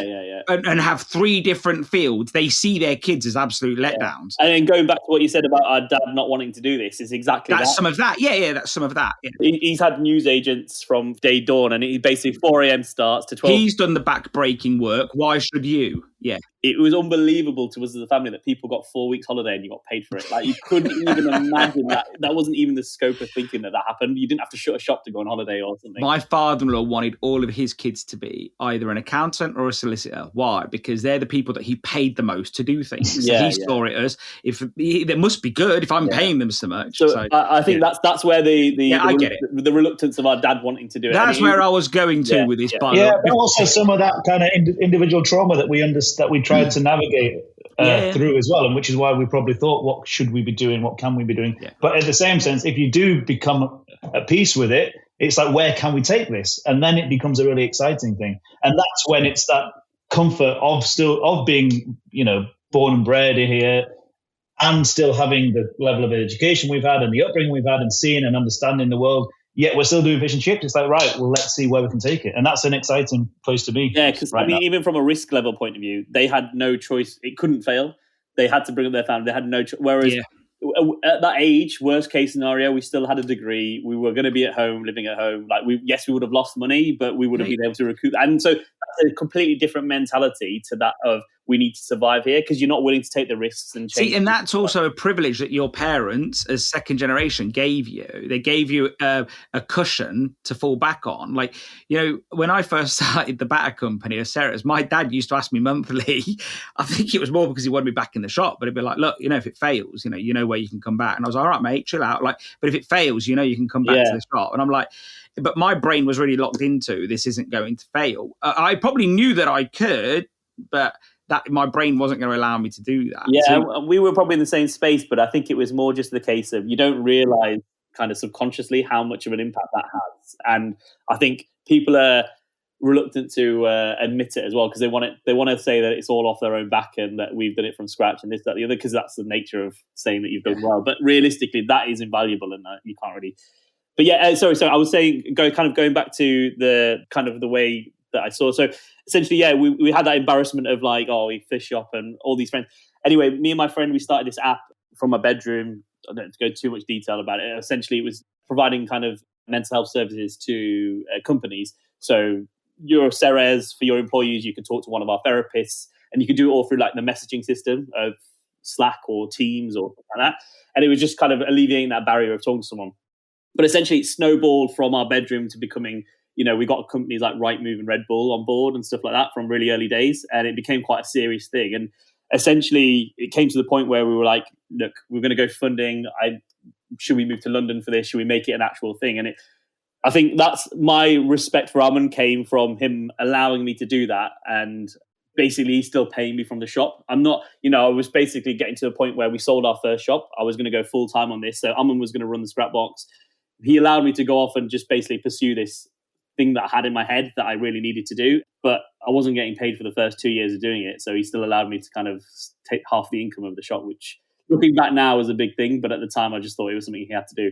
and have 3 different fields, they see their kids as absolute letdowns. And then going back to what you said about our dad not wanting to do this is exactly that's some of that. Yeah, that's some of that. Yeah. He's had news agents from day dawn, and he basically 4 a.m. starts to 12. He's done the back-breaking work. Why should you? Yeah. It was unbelievable to us as a family that people got 4 weeks holiday and you got paid for it. Like, you couldn't even imagine that. That wasn't even the scope of thinking that happened. You didn't have to shut a shop to go on holiday or something. My father-in-law wanted all of his kids to be either an accountant or a solicitor. Why? Because they're the people that he paid the most to do things. So he saw it as, that must be good if I'm paying them so much. So I think that's where the reluctance of our dad wanting to do it. That's where I was going to with this. Yeah, but also some of that kind of individual trauma that we tried to navigate through as well, and which is why we probably thought, what should we be doing? What can we be doing? Yeah. But in the same sense, if you do become at peace with it, it's like, where can we take this? And then it becomes a really exciting thing. And that's when it's that comfort of being, born and bred here, and still having the level of education we've had and the upbringing we've had and seeing and understanding the world. Yet we're still doing fish and chips. It's like, right, well, let's see where we can take it. And that's an exciting place to be. Yeah, because even from a risk level point of view, they had no choice. It couldn't fail. They had to bring up their family. They had no choice. Whereas at that age, worst case scenario, we still had a degree. We were going to be at home, living at home. Like, we would have lost money, but we would have been able to recoup. And so that's a completely different mentality to that of, we need to survive here, because you're not willing to take the risks and change. See, and that's also a privilege that your parents, as second generation, gave you. They gave you a cushion to fall back on. Like, when I first started the batter company of Ceres, my dad used to ask me monthly. I think it was more because he wanted me back in the shop, but he'd be like, look, if it fails, you know where you can come back. And I was like, all right, mate, chill out. Like, but if it fails, you can come back to the shop. And I'm like, but my brain was really locked into, this isn't going to fail. I probably knew that I could, but that my brain wasn't going to allow me to do that. Yeah, so we were probably in the same space, but I think it was more just the case of, you don't realize kind of subconsciously how much of an impact that has. And I think people are reluctant to admit it as well, because they want to say that it's all off their own back and that we've done it from scratch and this, that, the other, because that's the nature of saying that you've done well. But realistically, that is invaluable, and you can't really. But yeah, sorry. So I was saying, going back to the kind of the way that I saw. So essentially, we had that embarrassment of like, oh, we fish shop and all these friends. Anyway, me and my friend, we started this app from my bedroom. I don't have to go too much detail about it. Essentially, it was providing kind of mental health services to companies. So you're Ceres, for your employees, you could talk to one of our therapists, and you could do it all through like the messaging system of Slack or Teams or something like that. And it was just kind of alleviating that barrier of talking to someone. But essentially, it snowballed from our bedroom to becoming we got companies like Rightmove and Red Bull on board and stuff like that from really early days, and it became quite a serious thing. And essentially, it came to the point where we were like, look, we're going to go funding. Should we move to London for this? Should we make it an actual thing? And I think that's my respect for Aman came from him allowing me to do that, and basically he's still paying me from the shop. I'm not, I was basically getting to the point where we sold our first shop. I was going to go full time on this. So Aman was going to run the scrap box. He allowed me to go off and just basically pursue this thing that I had in my head that I really needed to do. But I wasn't getting paid for the first 2 years of doing it. So he still allowed me to kind of take half the income of the shop, which looking back now is a big thing. But at the time, I just thought it was something he had to do.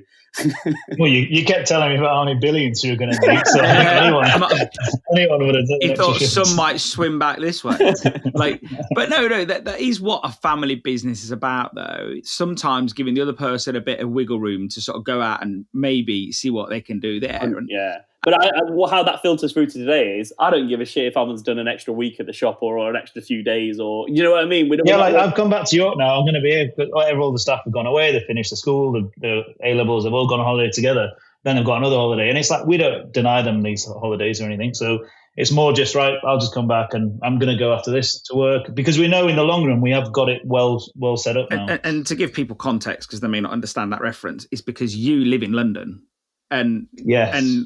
Well, you kept telling me about how many billions you were going to make. So anyone would have done. He thought some might swim back this way. But no, that is what a family business is about, though. It's sometimes giving the other person a bit of wiggle room to sort of go out and maybe see what they can do there. Yeah. But how that filters through to today is I don't give a shit if Aman's done an extra week at the shop or an extra few days, or you know what I mean? I've come back to York now. I'm going to be here. All the staff have gone away. They finished the school. The A-levels have all gone on holiday together. Then they've got another holiday. And it's like we don't deny them these holidays or anything. So it's more just, right, I'll just come back and I'm going to go after this to work, because we know in the long run we have got it well set up now. And to give people context, because they may not understand that reference, is because you live in London. And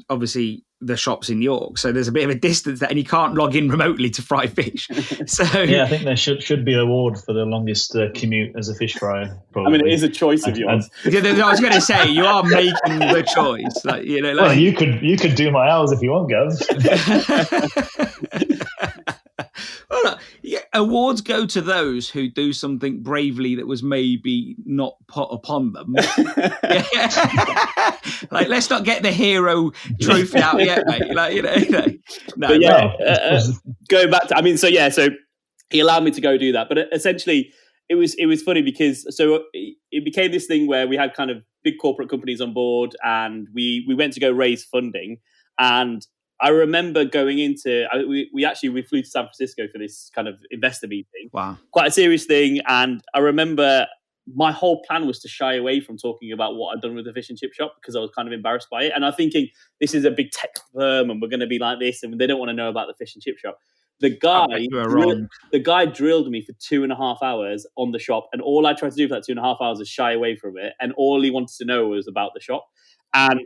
obviously the shop's in York, so there's a bit of a distance there, and you can't log in remotely to fry fish. So I think there should be an award for the longest commute as a fish fryer. Probably. I mean, it is a choice of yours. I was going to say you are making the choice. Well, you could do my hours if you want, Gav. Well, look, awards go to those who do something bravely that was maybe not put upon them. Let's not get the hero trophy out yet, mate. No. But going back to, so he allowed me to go do that. But essentially, it was funny because it became this thing where we had kind of big corporate companies on board, and we went to go raise funding. And I remember going into we flew to San Francisco for this kind of investor meeting. Wow, quite a serious thing. And I remember my whole plan was to shy away from talking about what I'd done with the fish and chip shop because I was kind of embarrassed by it. And I'm thinking this is a big tech firm and we're going to be like this, and they don't want to know about the fish and chip shop. The guy drilled me for 2.5 hours on the shop, and all I tried to do for that 2.5 hours is shy away from it. And all he wanted to know was about the shop. And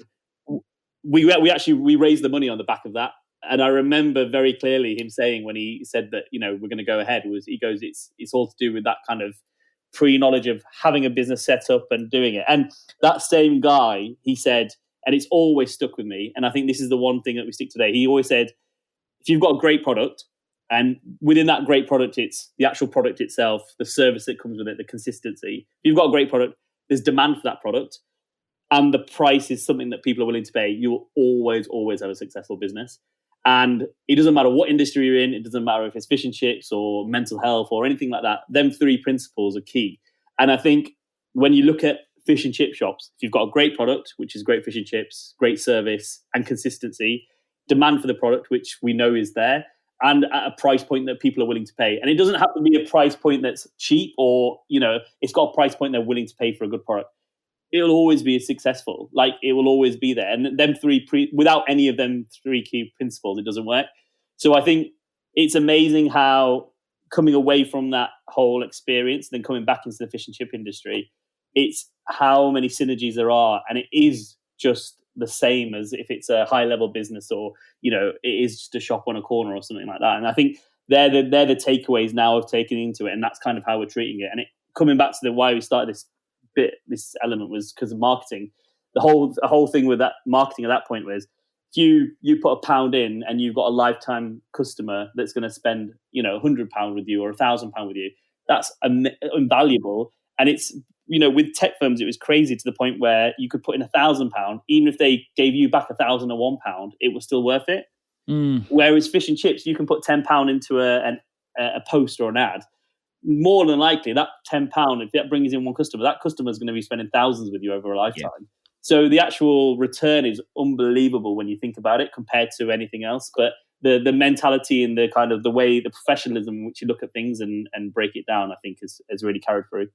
we raised the money on the back of that. And I remember very clearly him saying when he said that, we're going to go ahead, he goes, it's all to do with that kind of pre-knowledge of having a business set up and doing it. And that same guy, he said, and it's always stuck with me, and I think this is the one thing that we stick today. He always said, if you've got a great product, and within that great product, it's the actual product itself, the service that comes with it, the consistency. If you've got a great product, there's demand for that product, and the price is something that people are willing to pay, you will always, always have a successful business. And it doesn't matter what industry you're in. It doesn't matter if it's fish and chips or mental health or anything like that. Them three principles are key. And I think when you look at fish and chip shops, if you've got a great product, which is great fish and chips, great service and consistency, demand for the product, which we know is there, and at a price point that people are willing to pay. And it doesn't have to be a price point that's cheap or, it's got a price point they're willing to pay for a good product. It'll always be successful. It will always be there. And them without any of them three key principles, it doesn't work. So I think it's amazing how coming away from that whole experience, then coming back into the fish and chip industry, it's how many synergies there are. And it is just the same as if it's a high level business or, it is just a shop on a corner or something like that. And I think they're the takeaways now of taking into it. And that's kind of how we're treating it. And coming back to why we started this element was because of marketing. The whole thing with that marketing at that point was if you put £1 in and you've got a lifetime customer that's going to spend £100 with you or £1,000 with you, that's invaluable. And it's with tech firms it was crazy to the point where you could put in £1,000, even if they gave you back £1,001, it was still worth it. Whereas fish and chips, you can put £10 into a post or an ad. More than likely, that £10, if that brings in one customer, that customer is going to be spending thousands with you over a lifetime. Yeah. So the actual return is unbelievable when you think about it compared to anything else. But the mentality and the kind of the way, the professionalism in which you look at things and break it down, I think has really carried through.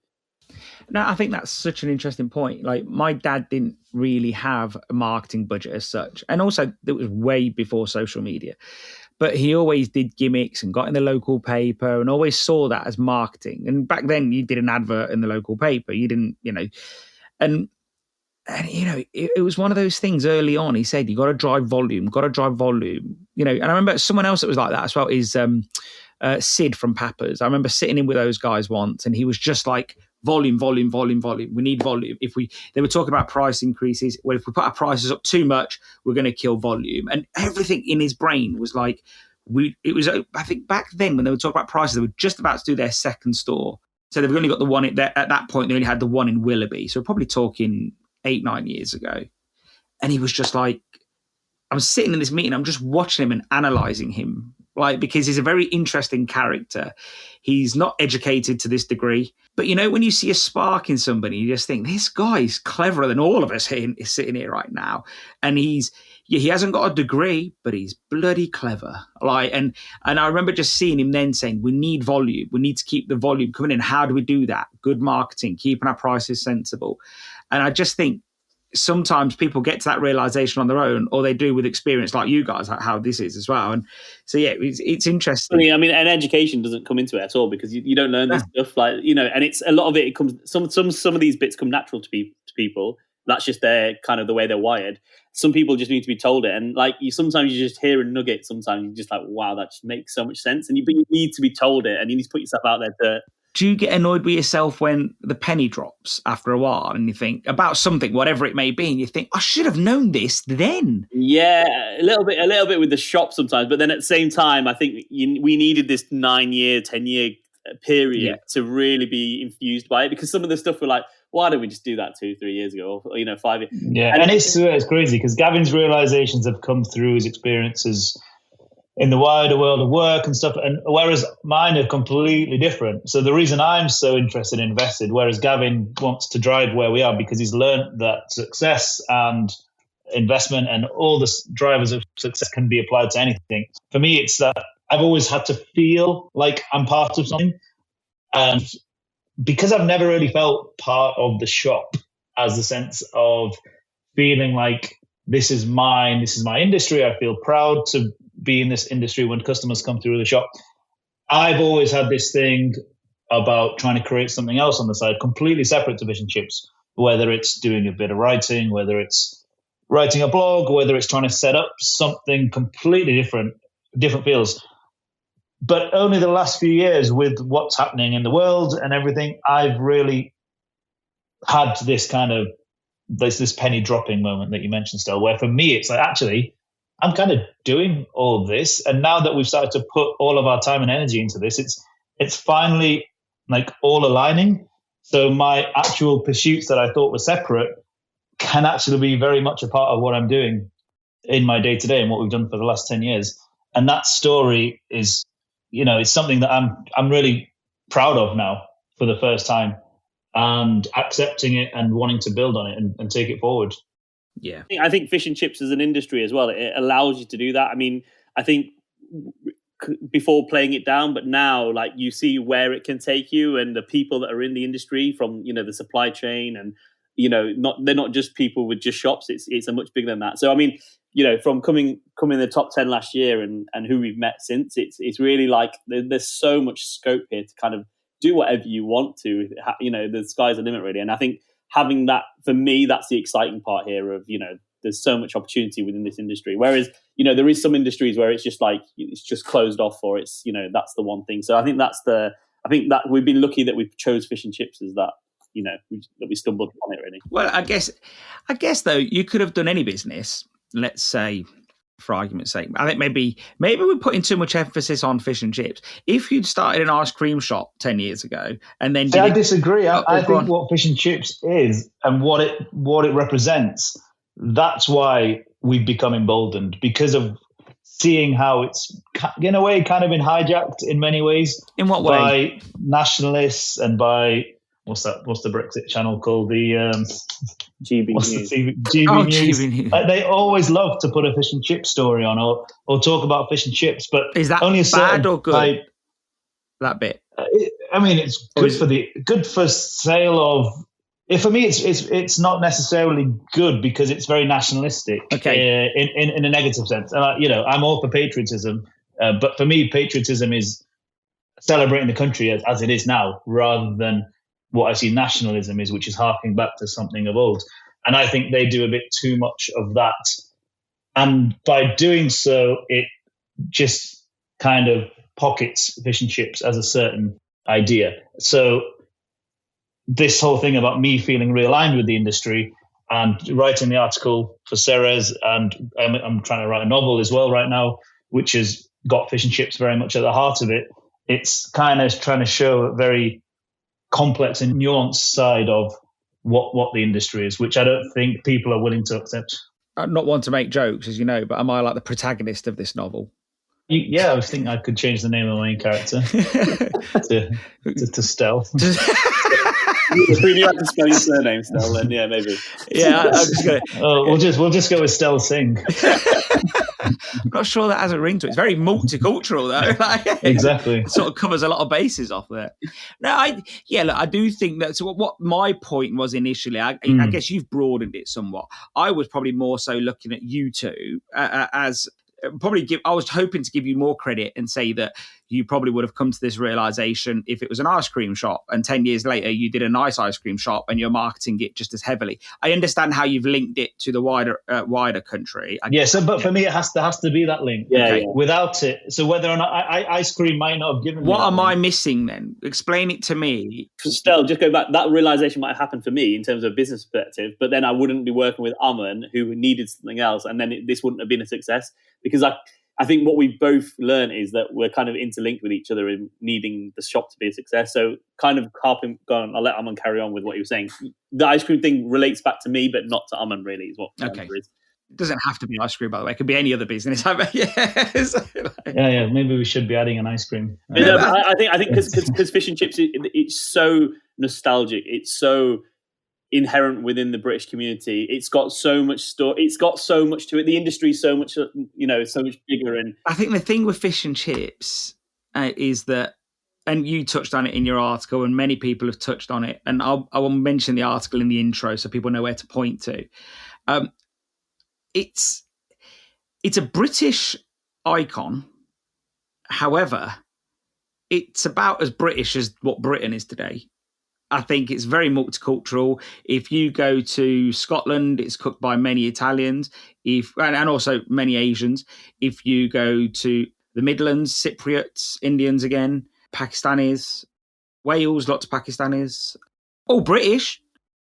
No, I think that's such an interesting point. Like, my dad didn't really have a marketing budget as such. And also, it was way before social media. But he always did gimmicks and got in the local paper and always saw that as marketing. And back then, you did an advert in the local paper. You didn't, and it was one of those things early on. He said, you got to drive volume, and I remember someone else that was like that as well is Sid from Pappers. I remember sitting in with those guys once, and he was just like, volume. We need volume. They were talking about price increases. Well, if we put our prices up too much, we're going to kill volume. And everything in his brain was like, I think back then when they were talking about prices, they were just about to do their second store. So they've only got the one at that point. They only had the one in Willoughby. So we're probably talking 8-9 years ago. And he was just like, I'm sitting in this meeting, I'm just watching him and analysing him, like, because he's a very interesting character. He's not educated to this degree. But, when you see a spark in somebody, you just think, this guy's cleverer than all of us here, sitting here right now. And he hasn't got a degree, but he's bloody clever. Like, and I remember just seeing him then saying, we need volume. We need to keep the volume coming in. How do we do that? Good marketing, keeping our prices sensible. And I just think, sometimes people get to that realization on their own, or they do with experience like you guys, like how this is as well. And so, yeah, it's interesting. I mean, and education doesn't come into it at all, because you don't learn this stuff, and it's a lot of it comes, some of these bits come natural to people. That's just their kind of the way they're wired. Some people just need to be told it. And sometimes you just hear a nugget, sometimes you're just like, wow, that just makes so much sense. But you need to be told it, and you need to put yourself out there Do you get annoyed with yourself when the penny drops after a while and you think about something, whatever it may be, and you think, I should have known this then? Yeah, a little bit with the shop sometimes. But then at the same time, I think we needed this 9-year, 10-year period to really be infused by it, because some of the stuff we're like, why didn't we just do that 2-3 years ago, or 5 years? Yeah, and it's crazy because Gavin's realizations have come through his experiences in the wider world of work and stuff, and whereas mine are completely different. So the reason I'm so interested and invested, whereas Gavin wants to drive where we are because he's learned that success and investment and all the drivers of success can be applied to anything. For me, it's that I've always had to feel like I'm part of something. And because I've never really felt part of the shop as the sense of feeling like this is mine, this is my industry, I feel proud to be in this industry when customers come through the shop. I've always had this thing about trying to create something else on the side, completely separate to fish and chips, whether it's doing a bit of writing, whether it's writing a blog, whether it's trying to set up something completely different fields. But only the last few years, with what's happening in the world and everything, I've really had this kind of this penny dropping moment that you mentioned, Stel, where for me it's like, actually, I'm kind of doing all of this, and now that we've started to put all of our time and energy into this, it's finally like all aligning. So my actual pursuits that I thought were separate can actually be very much a part of what I'm doing in my day to day and what we've done for the last 10 years. And that story is, it's something that I'm really proud of now for the first time, and accepting it and wanting to build on it and take it forward. Yeah, I think fish and chips as an industry as well, it allows you to do that. I mean, I think before playing it down, but now like you see where it can take you, and the people that are in the industry from the supply chain, and they're not just people with just shops. It's a much bigger than that. So I mean, from coming in the top 10 last year and who we've met since, it's really like there's so much scope here to kind of do whatever you want to. The sky's the limit really, and I think having that, for me, that's the exciting part here of, there's so much opportunity within this industry. Whereas, there is some industries where it's just like, it's just closed off, or it's, that's the one thing. So I think that we've been lucky that we chose fish and chips as that, that we stumbled upon it really. Well, I guess though, you could have done any business, let's say, for argument's sake. I think maybe we're putting too much emphasis on fish and chips. If you'd started an ice cream shop 10 years ago and then... I disagree. I think what fish and chips is and what it represents, that's why we've become emboldened, because of seeing how it's, in a way, kind of been hijacked in many ways. In what way? By nationalists and by... What's the Brexit channel called? The GB News. GB News. They always love to put a fish and chip story on, or talk about fish and chips. But is that only a bad or good? That bit. I mean, it's good for sale of. For me, it's not necessarily good because it's very nationalistic. Okay. In a negative sense, and I'm all for patriotism, but for me, patriotism is celebrating the country as it is now, rather than what I see nationalism is, which is harking back to something of old. And I think they do a bit too much of that. And by doing so, it just kind of pockets fish and chips as a certain idea. So this whole thing about me feeling realigned with the industry and writing the article for Ceres, and I'm trying to write a novel as well right now, which has got fish and chips very much at the heart of it. It's kind of trying to show a very complex and nuanced side of what the industry is, which I don't think people are willing to accept. I'm not one to make jokes, as you know, but am I like the protagonist of this novel? Yeah, I was thinking I could change the name of my main character to Stel. If we knew how to spell your surname, Stel, then yeah, maybe. Yeah, I'm just gonna. We'll just go with Stel Singh. I'm not sure that has a ring to it. It's very multicultural, though. Exactly. It sort of covers a lot of bases off there. No, I do think that. So, what my point was initially, I guess you've broadened it somewhat. I was probably more so looking at you two as. I was hoping to give you more credit and say that you probably would have come to this realization if it was an ice cream shop and 10 years later you did a nice ice cream shop and you're marketing it just as heavily. I understand how you've linked it to the wider country. But for me it has to be that link. Yeah, okay. Without it, so whether or not ice cream might not have given me what am link. I missing then? Explain it to me. Stel, just go back, that realization might have happened for me in terms of business perspective, but then I wouldn't be working with Aman, who needed something else, and then this wouldn't have been a success. Because I think what we've both learned is that we're kind of interlinked with each other in needing the shop to be a success. So kind of I'll let Aman carry on with what he was saying. The ice cream thing relates back to me, but not to Aman really, is what the answer is. It doesn't have to be ice cream, by the way. It could be any other business. Yeah. Maybe we should be adding an ice cream. I think because fish and chips, it's so nostalgic. It's so inherent within the British community. It's got so much it's got so much to it. The industry is so much, so much bigger. And I think the thing with fish and chips is that, and you touched on it in your article, and many people have touched on it, and I will mention the article in the intro so people know where to point to. It's a British icon. However, it's about as British as what Britain is today. I think it's very multicultural. If you go to Scotland, it's cooked by many Italians, and also many Asians. If you go to the Midlands, Cypriots, Indians again, Pakistanis, Wales, lots of Pakistanis, all British,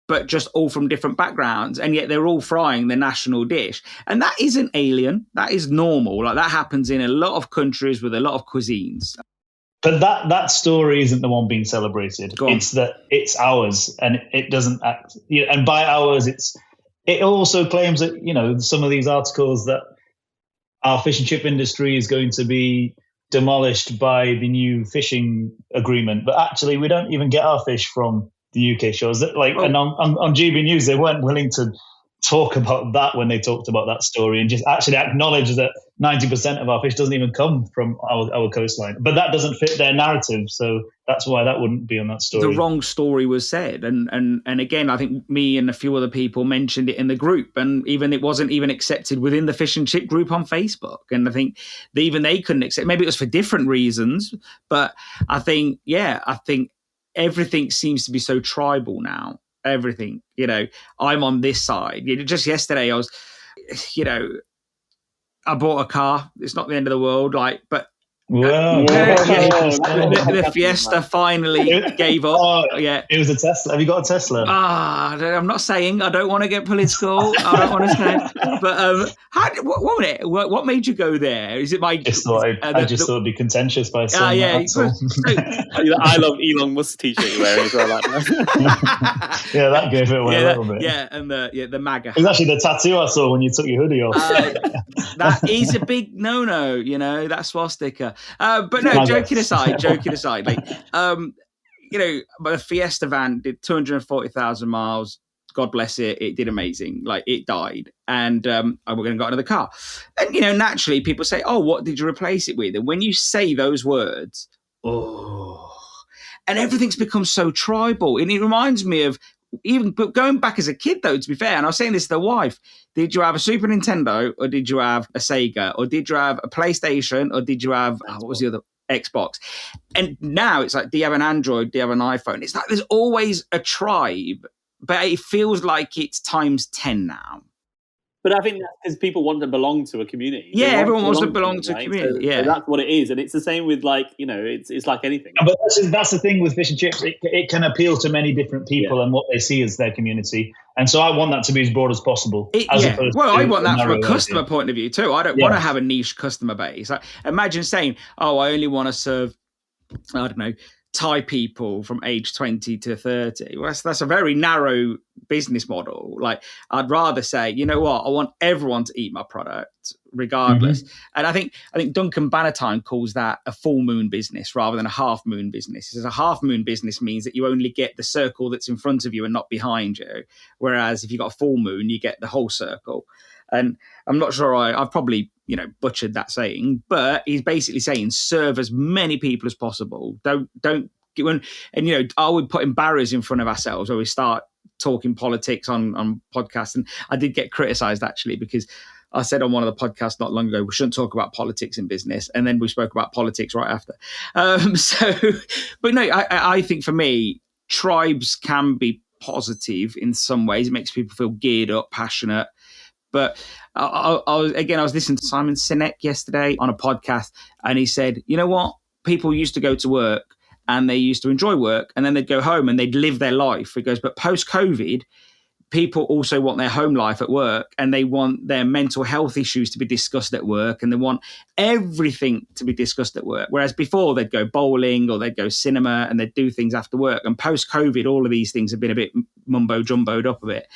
but just all from different backgrounds, and yet they're all frying the national dish. And that isn't alien. That is normal. Like that happens in a lot of countries with a lot of cuisines. But that story isn't the one being celebrated. It's that it's ours, and it doesn't act. And by ours, it also claims that some of these articles that our fish and chip industry is going to be demolished by the new fishing agreement. But actually, we don't even get our fish from the UK shores. And on GB News, they weren't willing to talk about that when they talked about that story, and just actually acknowledge that 90% of our fish doesn't even come from our coastline. But that doesn't fit their narrative, so that's why that wouldn't be on that story. The wrong story was said, and again, I think me and a few other people mentioned it in the group, and even it wasn't even accepted within the fish and chip group on Facebook. And I think even they couldn't accept. Maybe it was for different reasons, but I think everything seems to be so tribal now. Everything, I'm on this side. Just yesterday, I bought a car. It's not the end of the world, but the Fiesta finally gave up. It was a Tesla. Have you got a Tesla? I'm not saying. I don't want to get political. I don't want to say. But what made you go there? Is it my? I just thought it'd be contentious by saying that. I love Elon Musk t-shirt you're wearing as well. Like that. Yeah, that gave it away a little bit. Yeah, and the MAGA. It was actually the tattoo I saw when you took your hoodie off. That is a big no-no. That swastika. But no, joking aside, but the Fiesta van did 240,000 miles. God bless it. It did amazing. It died. And we're going to get another car. And, naturally people say, oh, what did you replace it with? And when you say those words, And everything's become so tribal. And it reminds me of even going back as a kid, though, to be fair. And I was saying this to the wife. Did you have a Super Nintendo or did you have a Sega or did you have a PlayStation or did you have, what was the other? Xbox. And now it's like, do you have an Android? Do you have an iPhone? It's like there's always a tribe, but it feels like it's times 10 now. But I think that's because people want to belong to a community. Yeah, everyone wants to belong to a community. So that's what it is. And it's the same with it's like anything. But that's the thing with fish and chips. It can appeal to many different people and what they see as their community. And so I want that to be as broad as possible. I want that from a customer point of view too. I don't want to have a niche customer base. Like, imagine saying, I only want to serve, I don't know, Thai people from age 20 to 30. Well, that's a very narrow business model. Like, I'd rather say, you know what, I want everyone to eat my product regardless. And I think Duncan Bannatyne calls that a full moon business rather than a half moon business. He says a half moon business means that you only get the circle that's in front of you and not behind you. Whereas if you've got a full moon, you get the whole circle. And I'm not sure I've probably, butchered that saying, but he's basically saying serve as many people as possible. Don't are we putting barriers in front of ourselves where we start talking politics on podcasts? And I did get criticized actually because I said on one of the podcasts not long ago, we shouldn't talk about politics in business. And then we spoke about politics right after. But no, I think for me, tribes can be positive in some ways. It makes people feel geared up, passionate. But I was listening to Simon Sinek yesterday on a podcast, and he said, you know what? People used to go to work and they used to enjoy work, and then they'd go home and they'd live their life. He goes, but post-COVID, people also want their home life at work, and they want their mental health issues to be discussed at work, and they want everything to be discussed at work. Whereas before they'd go bowling or they'd go cinema and they'd do things after work. And post-COVID, all of these things have been a bit mumbo-jumboed up a bit.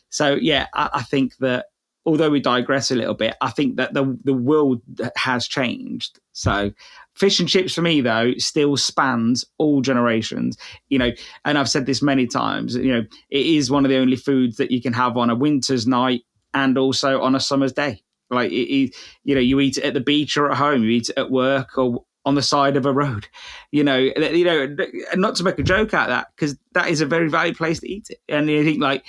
So, yeah, I think that although we digress a little bit, I think that the world has changed. So fish and chips for me, though, still spans all generations, and I've said this many times, it is one of the only foods that you can have on a winter's night and also on a summer's day. Like, you eat it at the beach or at home, you eat it at work or on the side of a road, not to make a joke out of that, because that is a very valued place to eat it. And you think, like,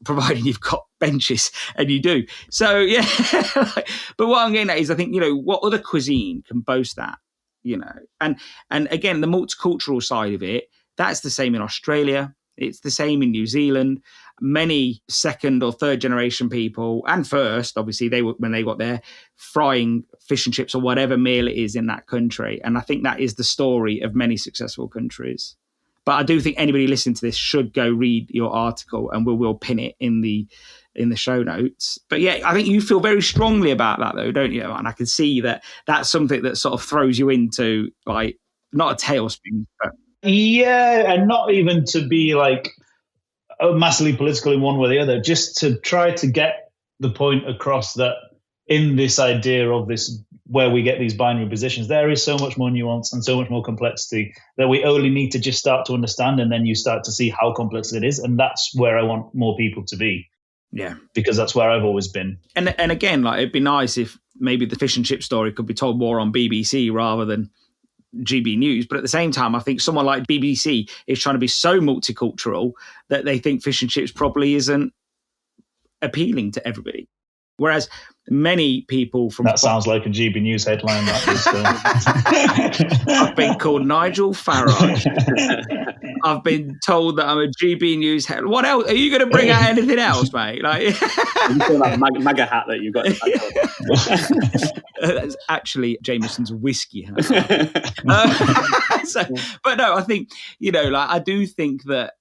providing you've got benches, and you do. So, yeah. But what I'm getting at is, I think, what other cuisine can boast that, and again, the multicultural side of it, that's the same in Australia. It's the same in New Zealand. Many second or third generation people, and first, obviously, when they got there, frying fish and chips or whatever meal it is in that country. And I think that is the story of many successful countries. But I do think anybody listening to this should go read your article, and we'll pin it in the show notes. But yeah, I think you feel very strongly about that, though, don't you? And I can see that that's something that sort of throws you into, like, not a tailspin, but yeah, and not even to be like massively political in one way or the other, just to try to get the point across that in this idea of this, where we get these binary positions, there is so much more nuance and so much more complexity that we only need to just start to understand, and then you start to see how complex it is. And that's where I want more people to be. Yeah. Because that's where I've always been. And again, like, it'd be nice if maybe the fish and chip story could be told more on BBC rather than GB News. But at the same time, I think someone like BBC is trying to be so multicultural that they think fish and chips probably isn't appealing to everybody. Whereas many people from... That sounds like a GB News headline. I've been called Nigel Farage. I've been told that I'm a GB News headline. What else? Are you going to bring out anything else, mate? Like, you feel like MAGA hat that you've got. That's actually Jameson's whiskey hat. But no, I think, I do think that,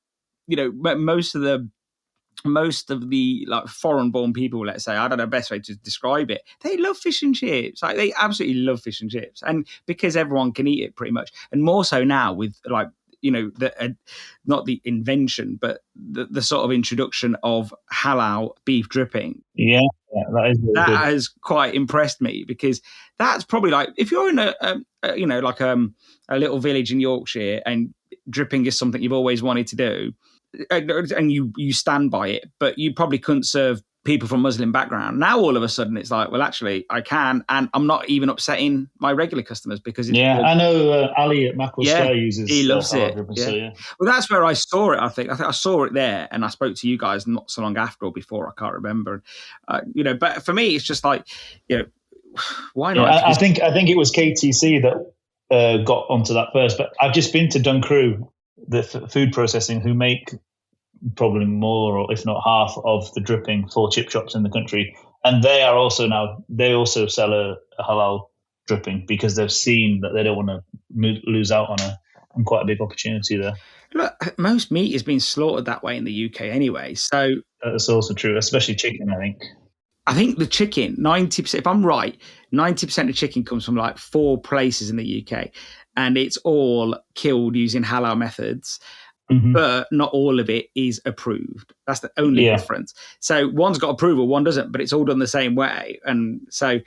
most of the like foreign-born people, let's say, I don't know the best way to describe it, they love fish and chips. Like, they absolutely love fish and chips, and because everyone can eat it pretty much, and more so now with, like, not the invention, but the sort of introduction of halal beef dripping. Yeah, that has quite impressed me, because that's probably, like, if you're in a little village in Yorkshire and dripping is something you've always wanted to do, and you stand by it, but you probably couldn't serve people from Muslim background. Now all of a sudden it's like, well, actually I can, and I'm not even upsetting my regular customers because it's I know Ali at Mackerel Sky uses he loves it. dripping, yeah. so Well, that's where I saw it. I think I saw it there, and I spoke to you guys not so long after or before. I can't remember. But for me, it's just like, why not? I think it was KTC that got onto that first. But I've just been to Duncrew, the food processing, who make probably more, or if not half, of the dripping for chip shops in the country, and they also sell a halal dripping because they've seen that they don't want to lose out on quite a big opportunity there. Look, most meat is being slaughtered that way in the UK anyway, so that's also true, especially chicken. I think the chicken, 90%, if I'm right, 90% of chicken comes from like 4 places in the UK, and it's all killed using halal methods. Mm-hmm. But not all of it is approved. That's the only difference. So one's got approval, one doesn't, but it's all done the same way. And so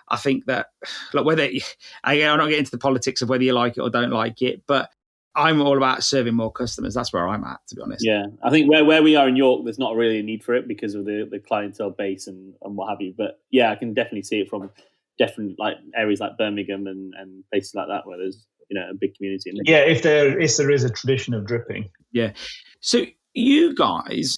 I think that, look, I'm not getting into the politics of whether you like it or don't like it, but I'm all about serving more customers. That's where I'm at, to be honest. Yeah, I think where we are in York, there's not really a need for it because of the clientele base and what have you. But yeah, I can definitely see it from different like areas like Birmingham and places like that where there's a big community. If there is a tradition of dripping. Yeah. So you guys,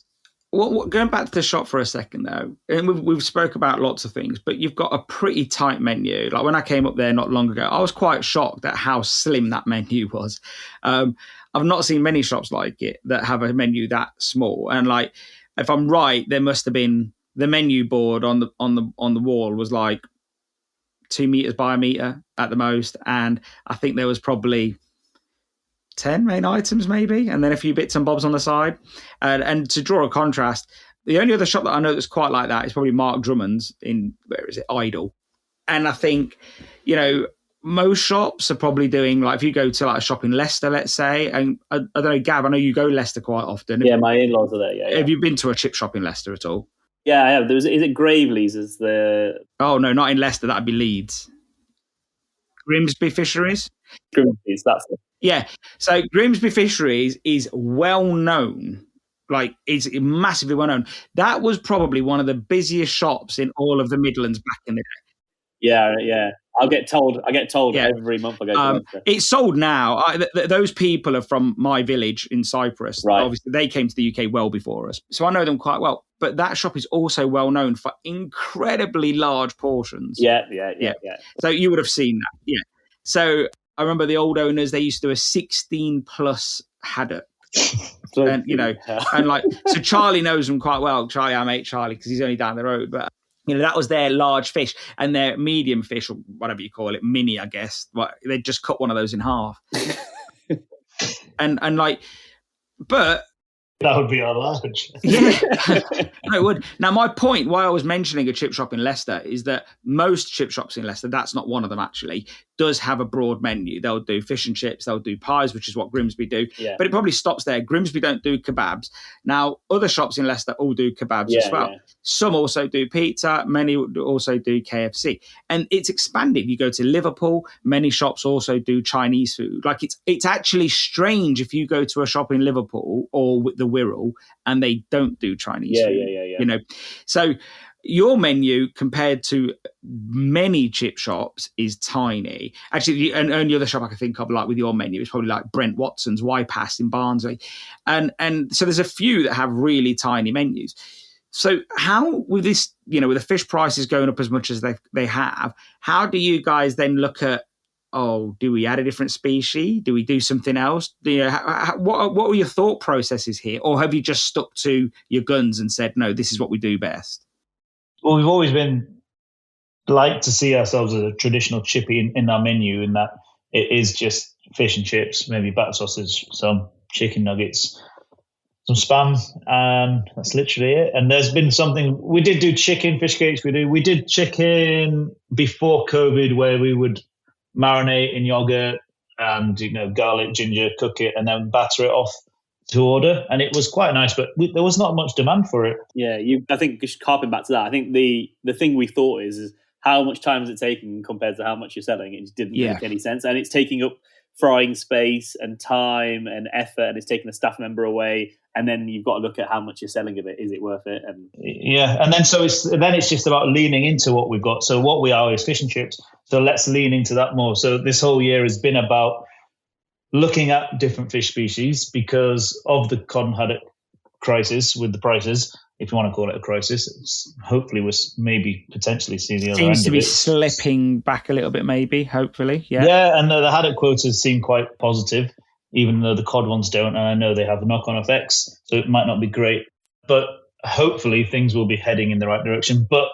going back to the shop for a second though, and we've spoke about lots of things, but you've got a pretty tight menu. Like when I came up there not long ago, I was quite shocked at how slim that menu was. I've not seen many shops like it that have a menu that small. And like, if I'm right, there must have been the menu board on the wall was like 2 meters by a meter at the most, and I think there was probably 10 main items maybe, and then a few bits and bobs on the side. And to draw a contrast, the only other shop that I know that's quite like that is probably Mark Drummond's in, where is it, Idle. And I think, most shops are probably doing, like, if you go to like a shop in Leicester, let's say, and I don't know, Gav, I know you go Leicester quite often. Yeah, my in-laws are there. Yeah. Have you been to a chip shop in Leicester at all? Yeah, I have. Is it Gravely's? Is the? Oh no, not in Leicester. That'd be Leeds. Grimsby Fisheries. Grimsby's, that's it. Yeah. So Grimsby Fisheries is well known. Like, it's massively well known. That was probably one of the busiest shops in all of the Midlands back in the day. Yeah. I get told every month I go to Leicester. It's sold now. Those people are from my village in Cyprus. Right. Obviously, they came to the UK well before us. So I know them quite well. But that shop is also well known for incredibly large portions. Yeah. So you would have seen that. Yeah. So I remember the old owners, they used to do a 16 plus haddock. And, and like, so Charlie knows them quite well. I mate Charlie because he's only down the road. But, that was their large fish, and their medium fish, or whatever you call it, mini, I guess. They just cut one of those in half. and like, but that would be our large. Yeah, no, it would. Now, my point, why I was mentioning a chip shop in Leicester, is that most chip shops in Leicester, that's not one of them actually, does have a broad menu. They'll do fish and chips, they'll do pies, which is what Grimsby do. Yeah. But it probably stops there. Grimsby don't do kebabs. Now, other shops in Leicester all do kebabs as well. Yeah. Some also do pizza, many also do KFC. And it's expanded. You go to Liverpool, many shops also do Chinese food. Like, it's actually strange if you go to a shop in Liverpool or the Wirral and they don't do Chinese food. Yeah. So your menu compared to many chip shops is tiny. Actually, the only other shop I can think of like with your menu is probably like Brent Watson's Y-Pass in Barnsley. And so there's a few that have really tiny menus. So how, with this, with the fish prices going up as much as they have, how do you guys then look at, do we add a different species? Do we do something else? What were your thought processes here? Or have you just stuck to your guns and said, no, this is what we do best? Well, we've always been like to see ourselves as a traditional chippy in our menu, in that it is just fish and chips, maybe batter sausage, some chicken nuggets, some spam, and that's literally it. And there's been something, we did do chicken, fish cakes, we did chicken before COVID, where we would marinate in yogurt and garlic, ginger, cook it, and then batter it off to order, and it was quite nice, but there was not much demand for it. Yeah, I think just carping back to that, I think the thing we thought is how much time is it taking compared to how much you're selling. It just didn't make any sense, and it's taking up frying space and time and effort, and it's taking a staff member away, And then you've got to look at how much you're selling of it. Is it worth it? And and then it's just about leaning into what we've got. So what we are is fish and chips. So let's lean into that more. So this whole year has been about looking at different fish species because of the cod and haddock crisis with the prices, if you want to call it a crisis. Hopefully we'll maybe potentially see the other end of it. Seems to be slipping back a little bit, maybe, hopefully. Yeah, and the haddock quotas seem quite positive, even though the cod ones don't, and I know they have knock-on effects, so it might not be great. But hopefully things will be heading in the right direction. But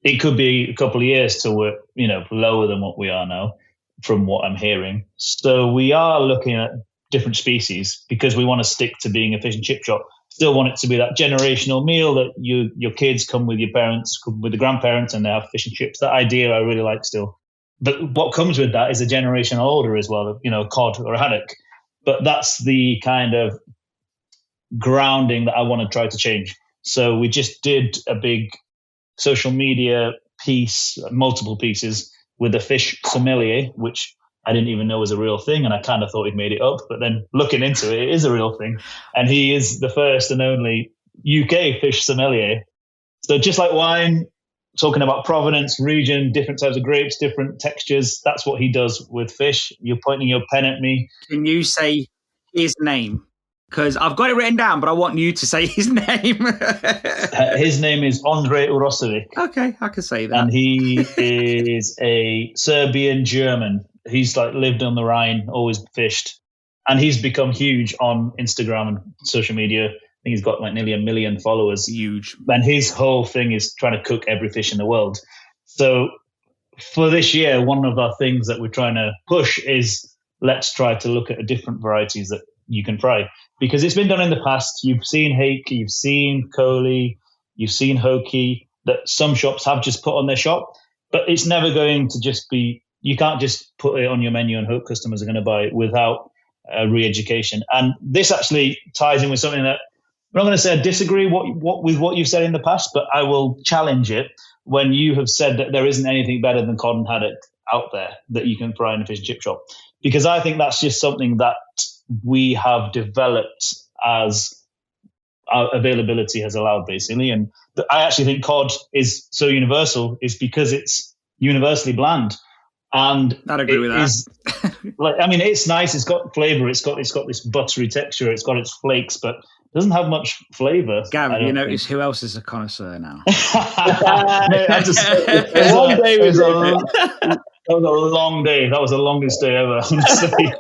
it could be a couple of years till we're, lower than what we are now, from what I'm hearing. So we are looking at different species because we want to stick to being a fish and chip shop. Still want it to be that generational meal that your kids come with your parents, come with the grandparents, and they have fish and chips. That idea I really like still. But what comes with that is a generational order as well, cod or a haddock. But that's the kind of grounding that I want to try to change. So we just did a big social media piece, multiple pieces, with a fish sommelier, which I didn't even know was a real thing, and I kind of thought he'd made it up. But then looking into it, it is a real thing. And he is the first and only UK fish sommelier. So just like wine, talking about provenance, region, different types of grapes, different textures, that's what he does with fish. You're pointing your pen at me. Can you say his name? Because I've got it written down, but I want you to say his name. His name is Andrej Urosevic. Okay, I can say that. And he is a Serbian German. He's lived on the Rhine, always fished. And he's become huge on Instagram and social media. I think he's got nearly 1 million followers. Huge. And his whole thing is trying to cook every fish in the world. So for this year, one of our things that we're trying to push is let's try to look at different varieties that you can fry. Because it's been done in the past. You've seen hake, you've seen coley, you've seen hoki that some shops have just put on their shop. But it's never going to just be, you can't just put it on your menu and hope customers are going to buy it without re-education. And this actually ties in with something that, I'm not going to say I disagree with what you've said in the past, but I will challenge it when you have said that there isn't anything better than cod and haddock out there that you can fry in a fish and chip shop. Because I think that's just something that we have developed as our availability has allowed, basically. And I actually think cod is so universal is because it's universally bland. And I'd agree with that. It's nice. It's got flavor. It's got this buttery texture. It's got its flakes, but it doesn't have much flavor. Gav, you notice who else is a connoisseur now? That was a long day. That was the longest day ever, honestly.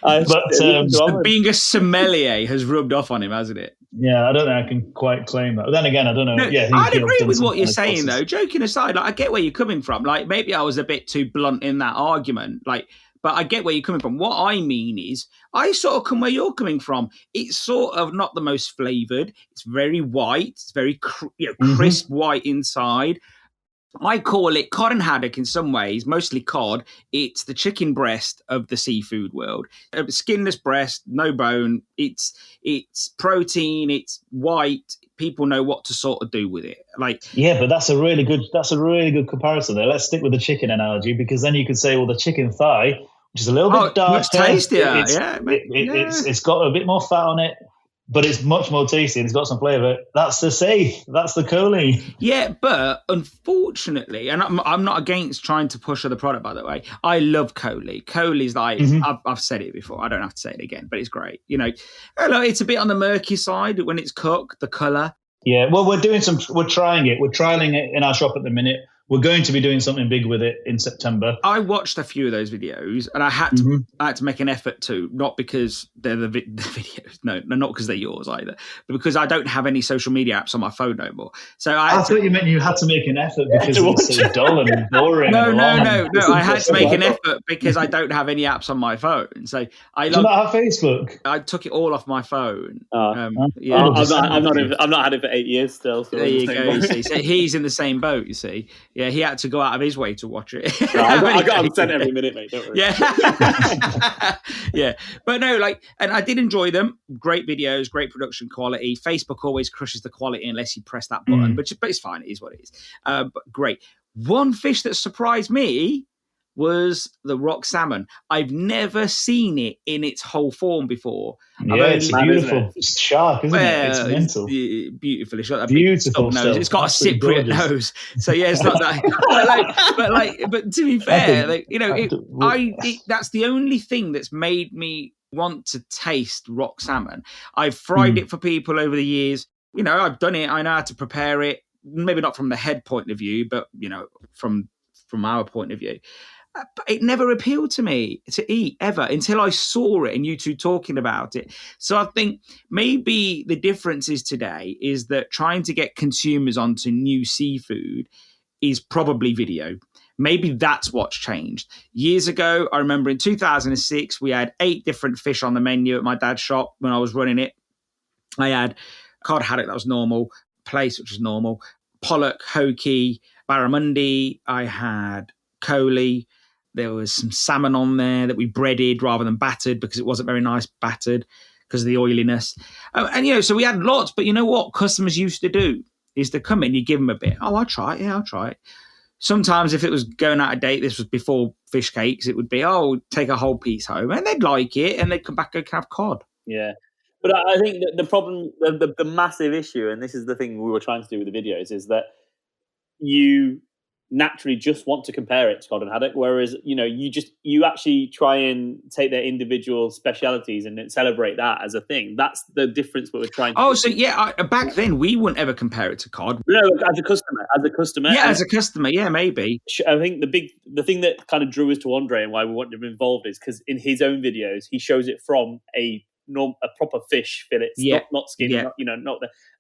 But being a sommelier has rubbed off on him, hasn't it? Yeah, I don't think I can quite claim that. But then again, I don't know. No, yeah, I'd agree with what you're saying, though. Joking aside, I get where you're coming from. Maybe I was a bit too blunt in that argument. But I get where you're coming from. What I mean is, I sort of come where you're coming from. It's sort of not the most flavoured. It's very white. It's very crisp white inside. I call it cod and haddock in some ways, mostly cod. It's the chicken breast of the seafood world. A skinless breast, no bone. It's protein. It's white. People know what to sort of do with it. Yeah, but that's a really good comparison there. Let's stick with the chicken analogy because then you could say, well, the chicken thigh, which is a little bit darker, much tastier. It's got a bit more fat on it. But it's much more tasty and it's got some flavour. That's the safe. That's the coley. Yeah, but unfortunately, and I'm not against trying to push other product, by the way. I love coley. Coley's I've said it before. I don't have to say it again, but it's great. It's a bit on the murky side when it's cooked, the colour. Yeah, well, we're trying it. We're trialling it in our shop at the minute. We're going to be doing something big with it in September. I watched a few of those videos, and I had to make an effort to, not because they're the videos, no, not because they're yours either, but because I don't have any social media apps on my phone no more. So I thought you meant you had to make an effort because it's so dull and boring. No. I had to make an effort because I don't have any apps on my phone. So do you not have Facebook? I took it all off my phone. I've not had it for 8 years still. So there you go. You see, so he's in the same boat. You see. Yeah, he had to go out of his way to watch it. I'm sent every minute, mate. Don't worry. Yeah, yeah. But no, and I did enjoy them. Great videos, great production quality. Facebook always crushes the quality unless you press that button, but it's fine. It is what it is. But great. One fish that surprised me was the rock salmon. I've never seen it in its whole form before. It's a beautiful shark, isn't it? It's mental. Beautiful. It's got that beautiful big nose. stuff. It's got Absolutely a Cypriot gorgeous. nose. So yeah, it's not that. But to be fair, that's the only thing that's made me want to taste rock salmon. I've fried it for people over the years. I've done it. I know how to prepare it. Maybe not from the head point of view, but from our point of view. But it never appealed to me to eat ever until I saw it and you two talking about it. So I think maybe the difference is today is that trying to get consumers onto new seafood is probably video. Maybe that's what's changed. Years ago, I remember in 2006, we had 8 different fish on the menu at my dad's shop when I was running it. I had cod haddock, that was normal, plaice, which was normal, pollock, hoki, barramundi. I had coley. There was some salmon on there that we breaded rather than battered because it wasn't very nice battered because of the oiliness. So we had lots, but you know what customers used to do is to come in, you give them a bit. Oh, I'll try it. Yeah, I'll try it. Sometimes if it was going out of date, this was before fish cakes, it would be, take a whole piece home. And they'd like it and they'd come back and have cod. Yeah. But I think that the problem, the massive issue, and this is the thing we were trying to do with the videos, is that you naturally just want to compare it to cod and haddock, whereas you actually try and take their individual specialities and then celebrate that as a thing. That's the difference what we're trying to do. Back then we wouldn't ever compare it to cod. No, as a customer. Yeah, as a customer, yeah, maybe. I think the thing that kind of drew us to Andre and why we wanted him involved is because in his own videos he shows it from a proper fish fillet, not skinny,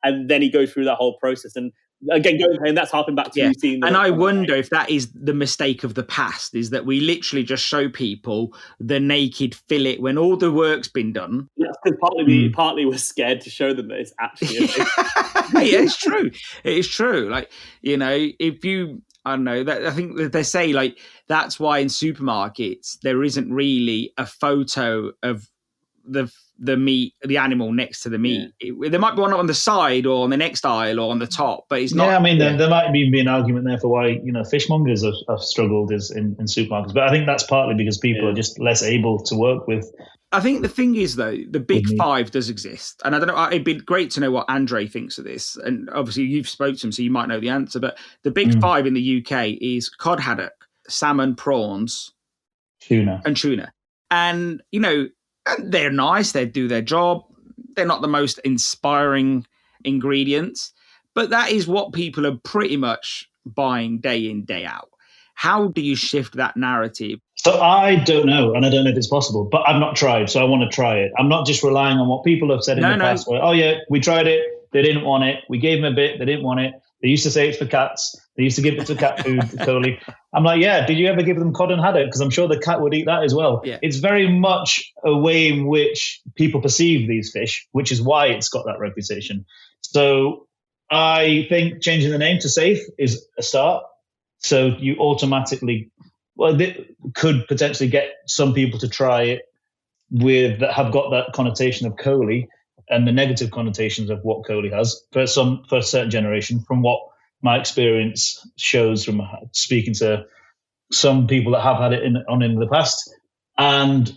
and then he goes through that whole process. And again, and that's harping back to you seeing. And I wonder if that is the mistake of the past, is that we literally just show people the naked fillet when all the work's been done. That's because partly we're scared to show them that it's actually a fish. Yeah, it's true. It is true. If you, I don't know, I think that they say that's why in supermarkets there isn't really a photo of the meat, the animal next to the meat. There might be one on the side or on the next aisle or on the top, but it's not. Yeah, I mean, there might be an argument there for why fishmongers have struggled in supermarkets, but I think that's partly because people are just less able to work with. I think the thing is, though, the Big Five does exist, and I don't know. It'd be great to know what Andre thinks of this, and obviously you've spoken to him, so you might know the answer. But the Big Five in the UK is cod, haddock, salmon, prawns, tuna, and and they're nice, they do their job. They're not the most inspiring ingredients, but that is what people are pretty much buying day in, day out. How do you shift that narrative? So I don't know, and I don't know if it's possible, but I've not tried, so I want to try it. I'm not just relying on what people have said in the past where, we tried it, they didn't want it, we gave them a bit, they didn't want it. They used to say it's for cats. They used to give it to cat food, totally. I'm like, did you ever give them cod and haddock? Because I'm sure the cat would eat that as well. Yeah. It's very much a way in which people perceive these fish, which is why it's got that reputation. So I think changing the name to Safe is a start. So you automatically, could potentially get some people to try it have got that connotation of Coley and the negative connotations of what Coley has for a certain generation, from what my experience shows from speaking to some people that have had it in the past. And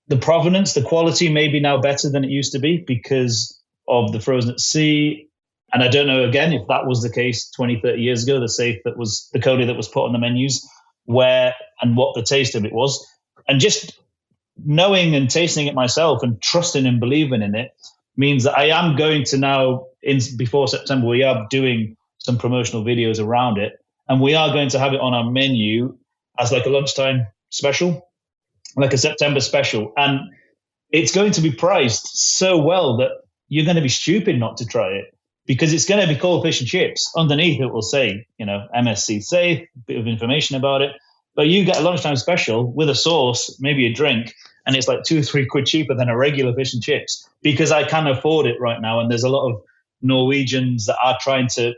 the provenance, the quality may be now better than it used to be because of the frozen at sea. And I don't know, again, if that was the case 20, 30 years ago, the Safe that was the Coley that was put on the menus, where and what the taste of it was. And just knowing and tasting it myself and trusting and believing in it means that I am going to now, before September, we are doing some promotional videos around it. And we are going to have it on our menu as like a lunchtime special, like a September special. And it's going to be priced so well that you're going to be stupid not to try it, because it's going to be called fish and chips. Underneath it will say, MSC Safe, a bit of information about it. But you get a lunchtime special with a sauce, maybe a drink, and it's like £2 or £3 cheaper than a regular fish and chips, because I can afford it right now. And there's a lot of Norwegians that are trying to,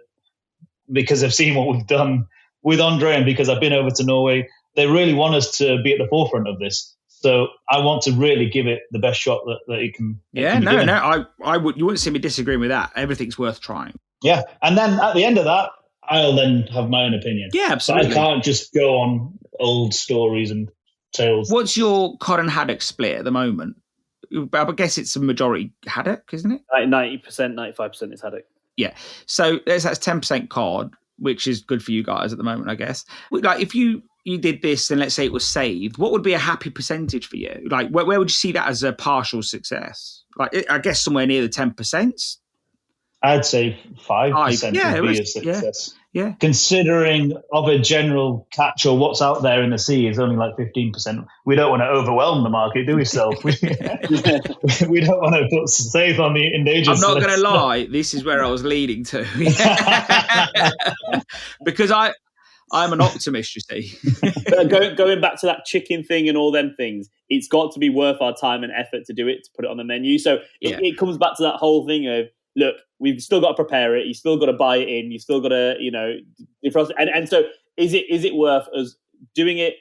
because they've seen what we've done with Andre and because I've been over to Norway, they really want us to be at the forefront of this. So I want to really give it the best shot that it can. I would. You wouldn't see me disagreeing with that. Everything's worth trying. Yeah, and then at the end of that, I'll then have my own opinion. Yeah, absolutely. So I can't just go on old stories and tales. What's your cod and haddock split at the moment? I guess it's a majority haddock, isn't it? Like 90%, 95% is haddock. Yeah. So that's 10% cod, which is good for you guys at the moment, I guess. Like if you did this and let's say it was saved, what would be a happy percentage for you? Like where would you see that as a partial success? Like I guess somewhere near the 10%. I'd say 5% Yeah, would be a success. Yeah. Considering of a general catch or what's out there in the sea is only like 15%. We don't want to overwhelm the market, do we, Stel? We don't want to put safe on the endangered. I'm not going to lie. This is where I was leading to. Because I'm an optimist, you see. But going back to that chicken thing and all them things, it's got to be worth our time and effort to do it, to put it on the menu. So it comes back to that whole thing of, look, we've still got to prepare it. You still got to buy it in. You still got to, defrost it. And so is it worth us doing it,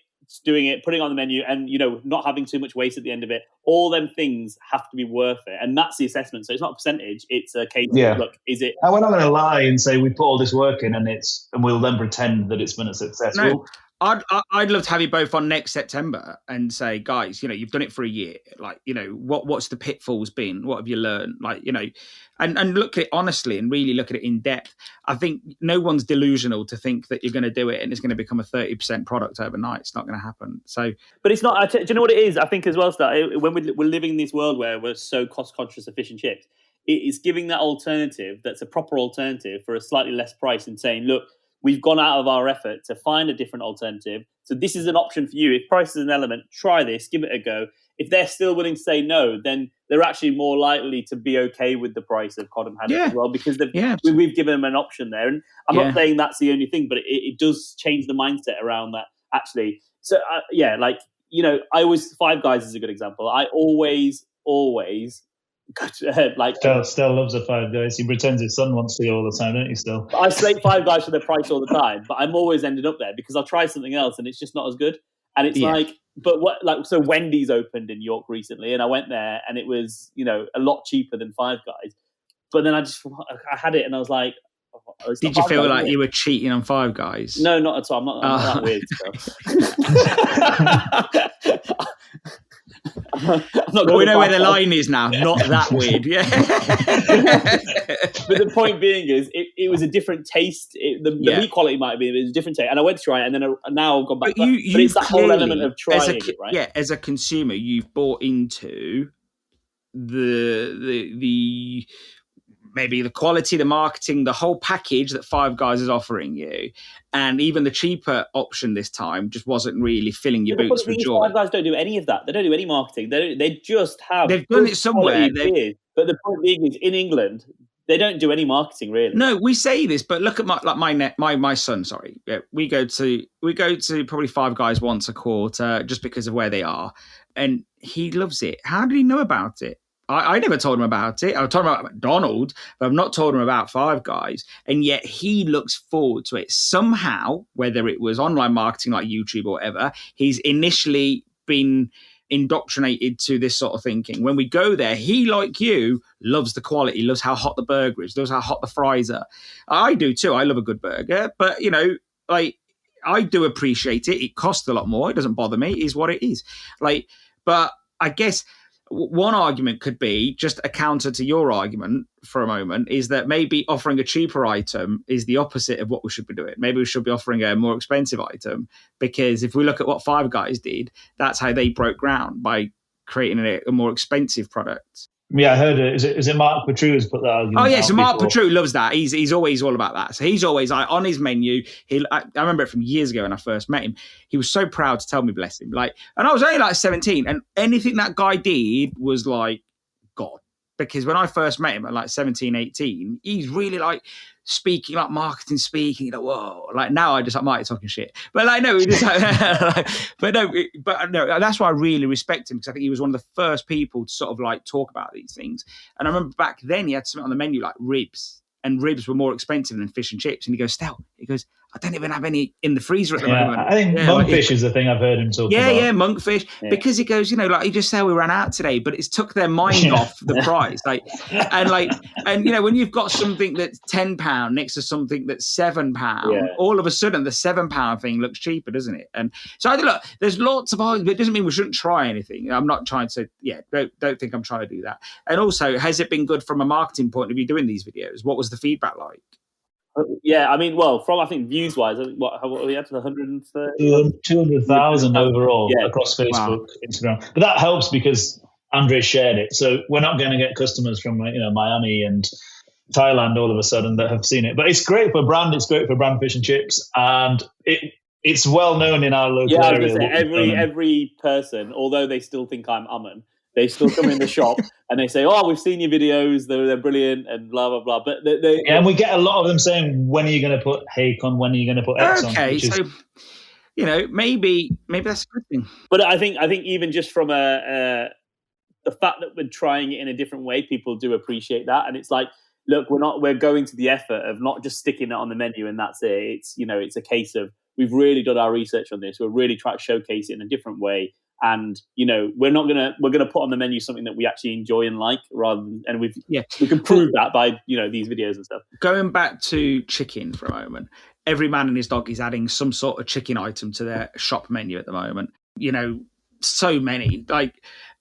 putting it on the menu and, not having too much waste at the end of it? All them things have to be worth it. And that's the assessment. So it's not a percentage. It's a case of, look, is it? And we're not going to lie and say we put all this work in and we'll then pretend that it's been a success. No. I'd love to have you both on next September and say, guys, you've done it for a year. Like, what's the pitfalls been? What have you learned? Like, and look at it honestly and really look at it in depth. I think no one's delusional to think that you're going to do it and it's going to become a 30% product overnight. It's not going to happen. So, but it's not. Do you know what it is? I think as well, Star, when we're living in this world where we're so cost conscious of fish and chips, it's giving that alternative that's a proper alternative for a slightly less price and saying, look, we've gone out of our effort to find a different alternative. So this is an option for you. If price is an element, try this, give it a go. If they're still willing to say no, then they're actually more likely to be okay with the price of cod and haddock as well, because we've given them an option there. And I'm not saying that's the only thing, but it does change the mindset around that, actually. So, I always, Five Guys is a good example. I always Stel loves a Five Guys. He pretends his son wants to go all the time, don't you, Stel? I slate Five Guys for their price all the time, but I'm always ended up there because I'll try something else and it's just not as good. And it's so Wendy's opened in York recently, and I went there and it was, a lot cheaper than Five Guys. But then I had it and I was like, did you feel like you were cheating on Five Guys? No, not at all. I'm not that weird. We know where the line is now. Not that weird, yeah. But the point being is, it was a different taste. The meat quality might have been, it was a different taste. And I went to try it, and then now I've gone back. But it's that whole element of trying it, right? Yeah, as a consumer, you've bought into the maybe the quality, the marketing, the whole package that Five Guys is offering you. And even the cheaper option this time just wasn't really filling your boots with joy. Five Guys don't do any of that. They don't do any marketing. They just have... They've done it somewhere. But the point being is, in England, they don't do any marketing, really. No, we say this, but look at my son. Sorry, we go to probably Five Guys once a quarter just because of where they are, and he loves it. How did he know about it? I never told him about it. I told him about McDonald's, but I've not told him about Five Guys. And yet he looks forward to it. Somehow, whether it was online marketing like YouTube or whatever, he's initially been indoctrinated to this sort of thinking. When we go there, he, like you, loves the quality, loves how hot the burger is, loves how hot the fries are. I do too. I love a good burger. But, I do appreciate it. It costs a lot more. It doesn't bother me. It is what it is. But I guess... one argument could be, just a counter to your argument for a moment, is that maybe offering a cheaper item is the opposite of what we should be doing. Maybe we should be offering a more expensive item, because if we look at what Five Guys did, that's how they broke ground, by creating a more expensive product. Yeah, I heard it. Is it Mark Petru who's put that argument? Oh, yeah, so Mark Petru loves that. He's always all about that. So he's always on his menu. I remember it from years ago when I first met him. He was so proud to tell me, bless him. And I was only 17, and anything that guy did was like God. Because when I first met him at 17, 18, he's really speaking, marketing speaking, whoa. Now I just might talking shit. But no, we just but no, that's why I really respect him, because I think he was one of the first people to sort of talk about these things. And I remember back then he had something on the menu like ribs, and ribs were more expensive than fish and chips. And he goes, Stel, I don't even have any in the freezer at the Yeah, moment. I think monkfish is the thing I've heard him talk about. Yeah, monkfish. Yeah. Because he goes, like he just said, we ran out today, but it's took their mind off the price. And when you've got something that's £10 next to something that's £7, all of a sudden the £7 thing looks cheaper, doesn't it? And so I think, look, there's lots of arguments, but it doesn't mean we shouldn't try anything. I'm not trying to, don't think I'm trying to do that. And also, has it been good from a marketing point of view doing these videos? What was the feedback like? Yeah, I mean, from I think views wise, what we had to 130, 200,000 overall across Facebook, Instagram. But that helps because Andre shared it, so we're not going to get customers from Miami and Thailand all of a sudden that have seen it. But it's great for brand. It's great for brand fish and chips, and it's well known in our local area. Every person, although they still think I'm Aman, they still come in the shop and they say, "Oh, we've seen your videos; they're brilliant," and blah blah blah. But and we get a lot of them saying, "When are you going to put hake on? When are you going to put X on?" Okay, so maybe that's a good thing. But I think even just from the fact that we're trying it in a different way, people do appreciate that, and it's like, look, we're going to the effort of not just sticking it on the menu and that's it. It's it's a case of we've really done our research on this. We're really trying to showcase it in a different way. And we're gonna put on the menu something that we actually enjoy and like, and we can prove that by these videos and stuff. Going back to chicken for a moment, every man and his dog is adding some sort of chicken item to their shop menu at the moment. So many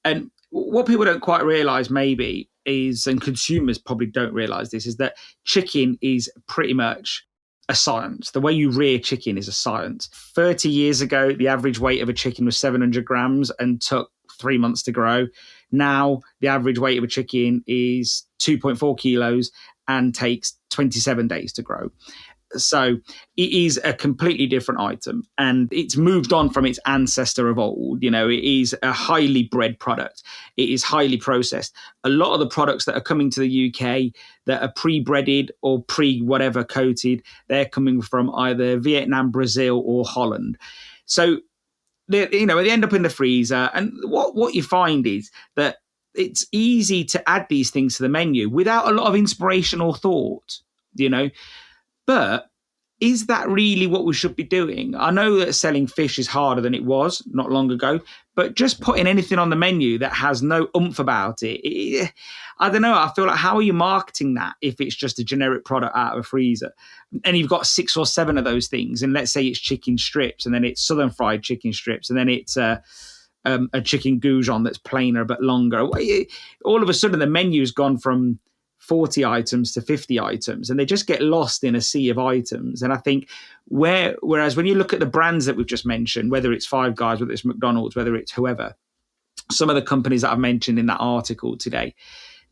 and what people don't quite realise maybe is, and consumers probably don't realise this, is that chicken is pretty much a science. The way you rear chicken is a science. 30 years ago, the average weight of a chicken was 700 grams and took 3 months to grow. Now, the average weight of a chicken is 2.4 kilos and takes 27 days to grow. So it is a completely different item, and it's moved on from its ancestor of old. It is a highly bred product. It is highly processed. A lot of the products that are coming to the UK that are pre-breaded or pre-whatever coated, they're coming from either Vietnam, Brazil, or Holland. So they end up in the freezer, and what you find is that it's easy to add these things to the menu without a lot of inspiration or thought. But is that really what we should be doing? I know that selling fish is harder than it was not long ago, but just putting anything on the menu that has no oomph about it, I don't know. I feel like, how are you marketing that if it's just a generic product out of a freezer? And you've got 6 or 7 of those things, and let's say it's chicken strips, and then it's southern fried chicken strips, and then it's a chicken goujon that's plainer but longer. All of a sudden, the menu's gone from 40 items to 50 items, and they just get lost in a sea of items. And I think whereas when you look at the brands that we've just mentioned, whether it's Five Guys, whether it's McDonald's, whether it's whoever, some of the companies that I've mentioned in that article today,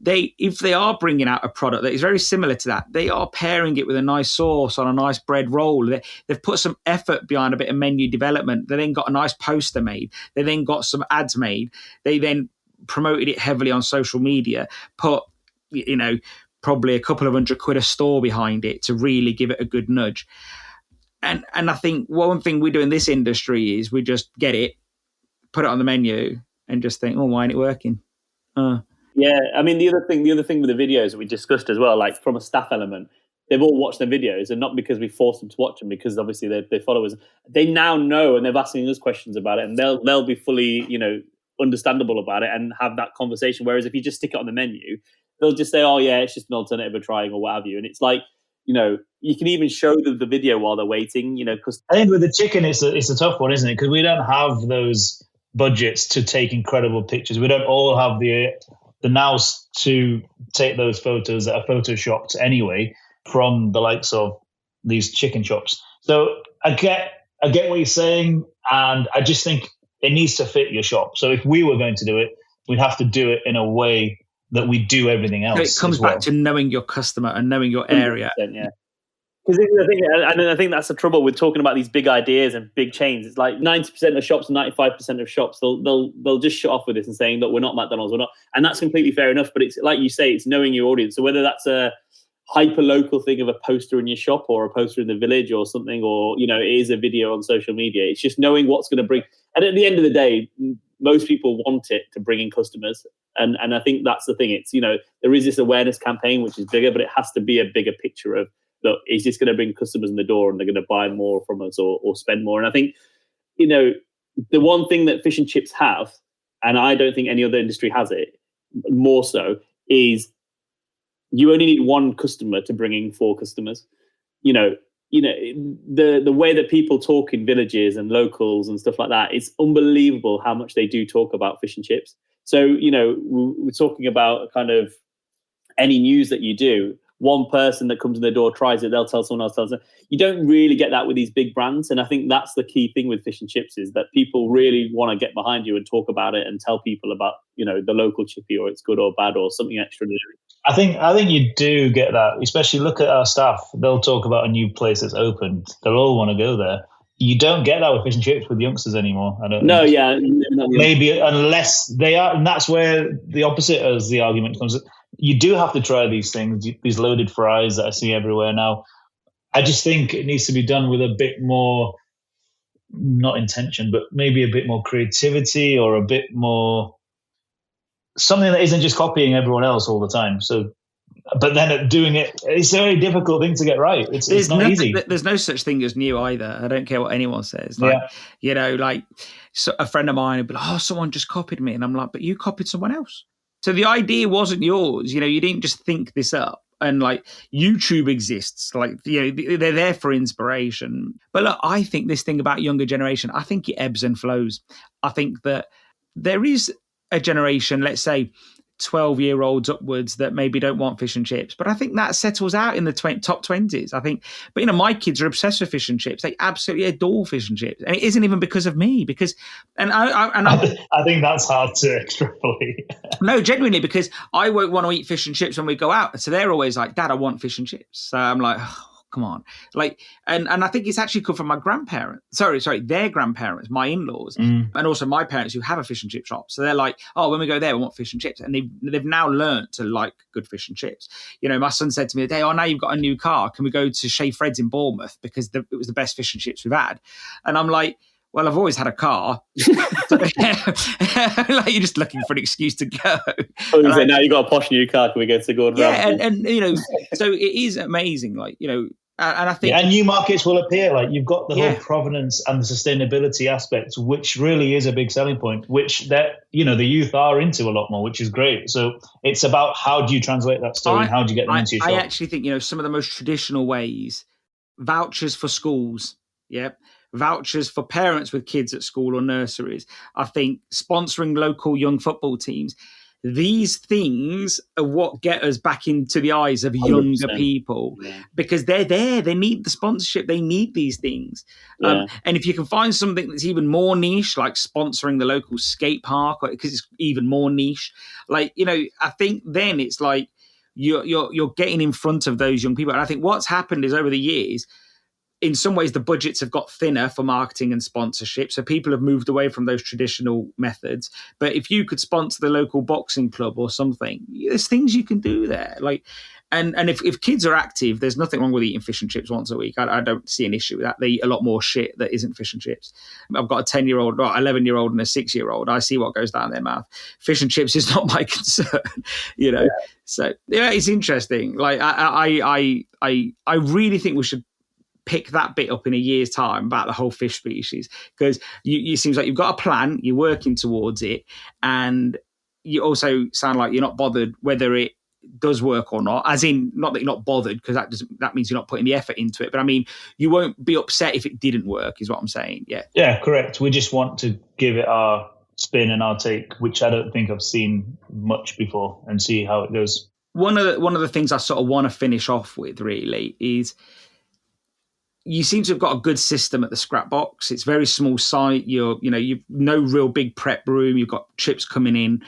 if they are bringing out a product that is very similar to that, they are pairing it with a nice sauce on a nice bread roll. They've put some effort behind a bit of menu development. They then got a nice poster made. They then got some ads made. They then promoted it heavily on social media, put probably a couple of £100 a store behind it to really give it a good nudge. And I think one thing we do in this industry is we just get it, put it on the menu, and just think, oh, why ain't it working? Yeah, I mean, the other thing with the videos that we discussed as well, like from a staff element, they've all watched the videos, and not because we forced them to watch them, because obviously they're followers. They now know, and they're asking us questions about it, and they'll be fully, understandable about it and have that conversation. Whereas if you just stick it on the menu, they'll just say, oh yeah, it's just an alternative of trying or what have you. And it's like, you can even show them the video while they're waiting, because I think with the chicken, it's a tough one, isn't it? Because we don't have those budgets to take incredible pictures. We don't all have the nous to take those photos that are photoshopped anyway from the likes of these chicken shops. So I get what you're saying, and I just think it needs to fit your shop. So if we were going to do it, we'd have to do it in a way that we do everything else. So it comes back to knowing your customer and knowing your area. Yeah. Because I think that's the trouble with talking about these big ideas and big chains. It's like 90% of shops and 95% of shops, they'll just shut off with this and saying, look, we're not McDonald's, we're not. And that's completely fair enough. But it's like you say, it's knowing your audience. So whether that's a hyper local thing of a poster in your shop or a poster in the village or something, or it is a video on social media, it's just knowing what's going to bring. And at the end of the day, most people want it to bring in customers. And I think that's the thing. It's, there is this awareness campaign, which is bigger, but it has to be a bigger picture of look, is this going to bring customers in the door and they're going to buy more from us or spend more? And I think, you know, the one thing that fish and chips have, and I don't think any other industry has it more so, is you only need one customer to bring in 4 customers. You know, the way that people talk in villages and locals and stuff like that, it's unbelievable how much they do talk about fish and chips. So, you know, we're talking about kind of any news that you do, one person that comes in the door tries it, they'll tell someone else. You don't really get that with these big brands. And I think that's the key thing with fish and chips, is that people really want to get behind you and talk about it and tell people about, you know, the local chippy, or it's good or bad or something extraordinary. I think you do get that, especially look at our staff. They'll talk about a new place that's opened. They'll all want to go there. You don't get that with fish and chips with youngsters anymore. I don't know. Yeah. Maybe unless they are, and that's where the opposite as the argument comes. You do have to try these things, these loaded fries that I see everywhere now. I just think it needs to be done with a bit more, not intention, but maybe a bit more creativity, or a bit more something that isn't just copying everyone else all the time. So, but then doing it's a very difficult thing to get right. It's not easy. There's no such thing as new either. I don't care what anyone says. Like, you know, like so a friend of mine would be like, oh, someone just copied me. And I'm like, but you copied someone else. So the idea wasn't yours. You know, you didn't just think this up. And like YouTube exists, like, you know, they're there for inspiration. But look, I think this thing about younger generation, I think it ebbs and flows. I think that there is a generation, let's say 12-year-olds upwards, that maybe don't want fish and chips. But I think that settles out in the top 20s, I think. But, you know, my kids are obsessed with fish and chips. They absolutely adore fish and chips. And it isn't even because of me, because, I think that's hard to extrapolate. No, genuinely, because I won't want to eat fish and chips when we go out. So they're always like, Dad, I want fish and chips. So I'm like, oh, come on. Like, and I think it's actually come from my grandparents. Sorry, their grandparents, my in-laws, and also my parents who have a fish and chip shop. So they're like, oh, when we go there, we want fish and chips. And they've now learned to like good fish and chips. You know, my son said to me today, oh, now you've got a new car. Can we go to Shea Fred's in Bournemouth? Because it was the best fish and chips we've had. And I'm like, well, I've always had a car. Like, you're just looking for an excuse to go. Now you've got a posh new car. Can we go to Gordon Ramsay? Yeah, and you know, so it is amazing. Like, you know, and I think, and new markets will appear. Like, you've got the whole provenance and the sustainability aspect, which really is a big selling point, which that, you know, the youth are into a lot more, which is great. So it's about how do you translate that story and how do you get them into your shop? I actually think, you know, some of the most traditional ways, vouchers for schools, vouchers for parents with kids at school or nurseries. I think sponsoring local young football teams. These things are what get us back into the eyes of younger 100%. People, because they're there. They need the sponsorship. They need these things. And if you can find something that's even more niche, like sponsoring the local skate park, because it's even more niche, like, you know, I think then it's like you're getting in front of those young people. And I think what's happened is over the years, in some ways, the budgets have got thinner for marketing and sponsorship. So people have moved away from those traditional methods. But if you could sponsor the local boxing club or something, there's things you can do there. Like, and if kids are active, there's nothing wrong with eating fish and chips once a week. I don't see an issue with that. They eat a lot more shit that isn't fish and chips. I've got a 10-year-old, 11-year-old and a 6-year-old. I see what goes down their mouth. Fish and chips is not my concern, you know? So yeah, it's interesting. Like, I really think we should pick that bit up in a year's time about the whole fish species, because you seems like you've got a plan, you're working towards it, and you also sound like you're not bothered whether it does work or not, as in, not that you're not bothered, because that means you're not putting the effort into it, but I mean, you won't be upset if it didn't work, is what I'm saying. Yeah, correct. We just want to give it our spin and our take, which I don't think I've seen much before, and see how it goes. One of the things I sort of want to finish off with really is, you seem to have got a good system at the scrap box. It's very small site. You've no real big prep room. You've got chips coming in.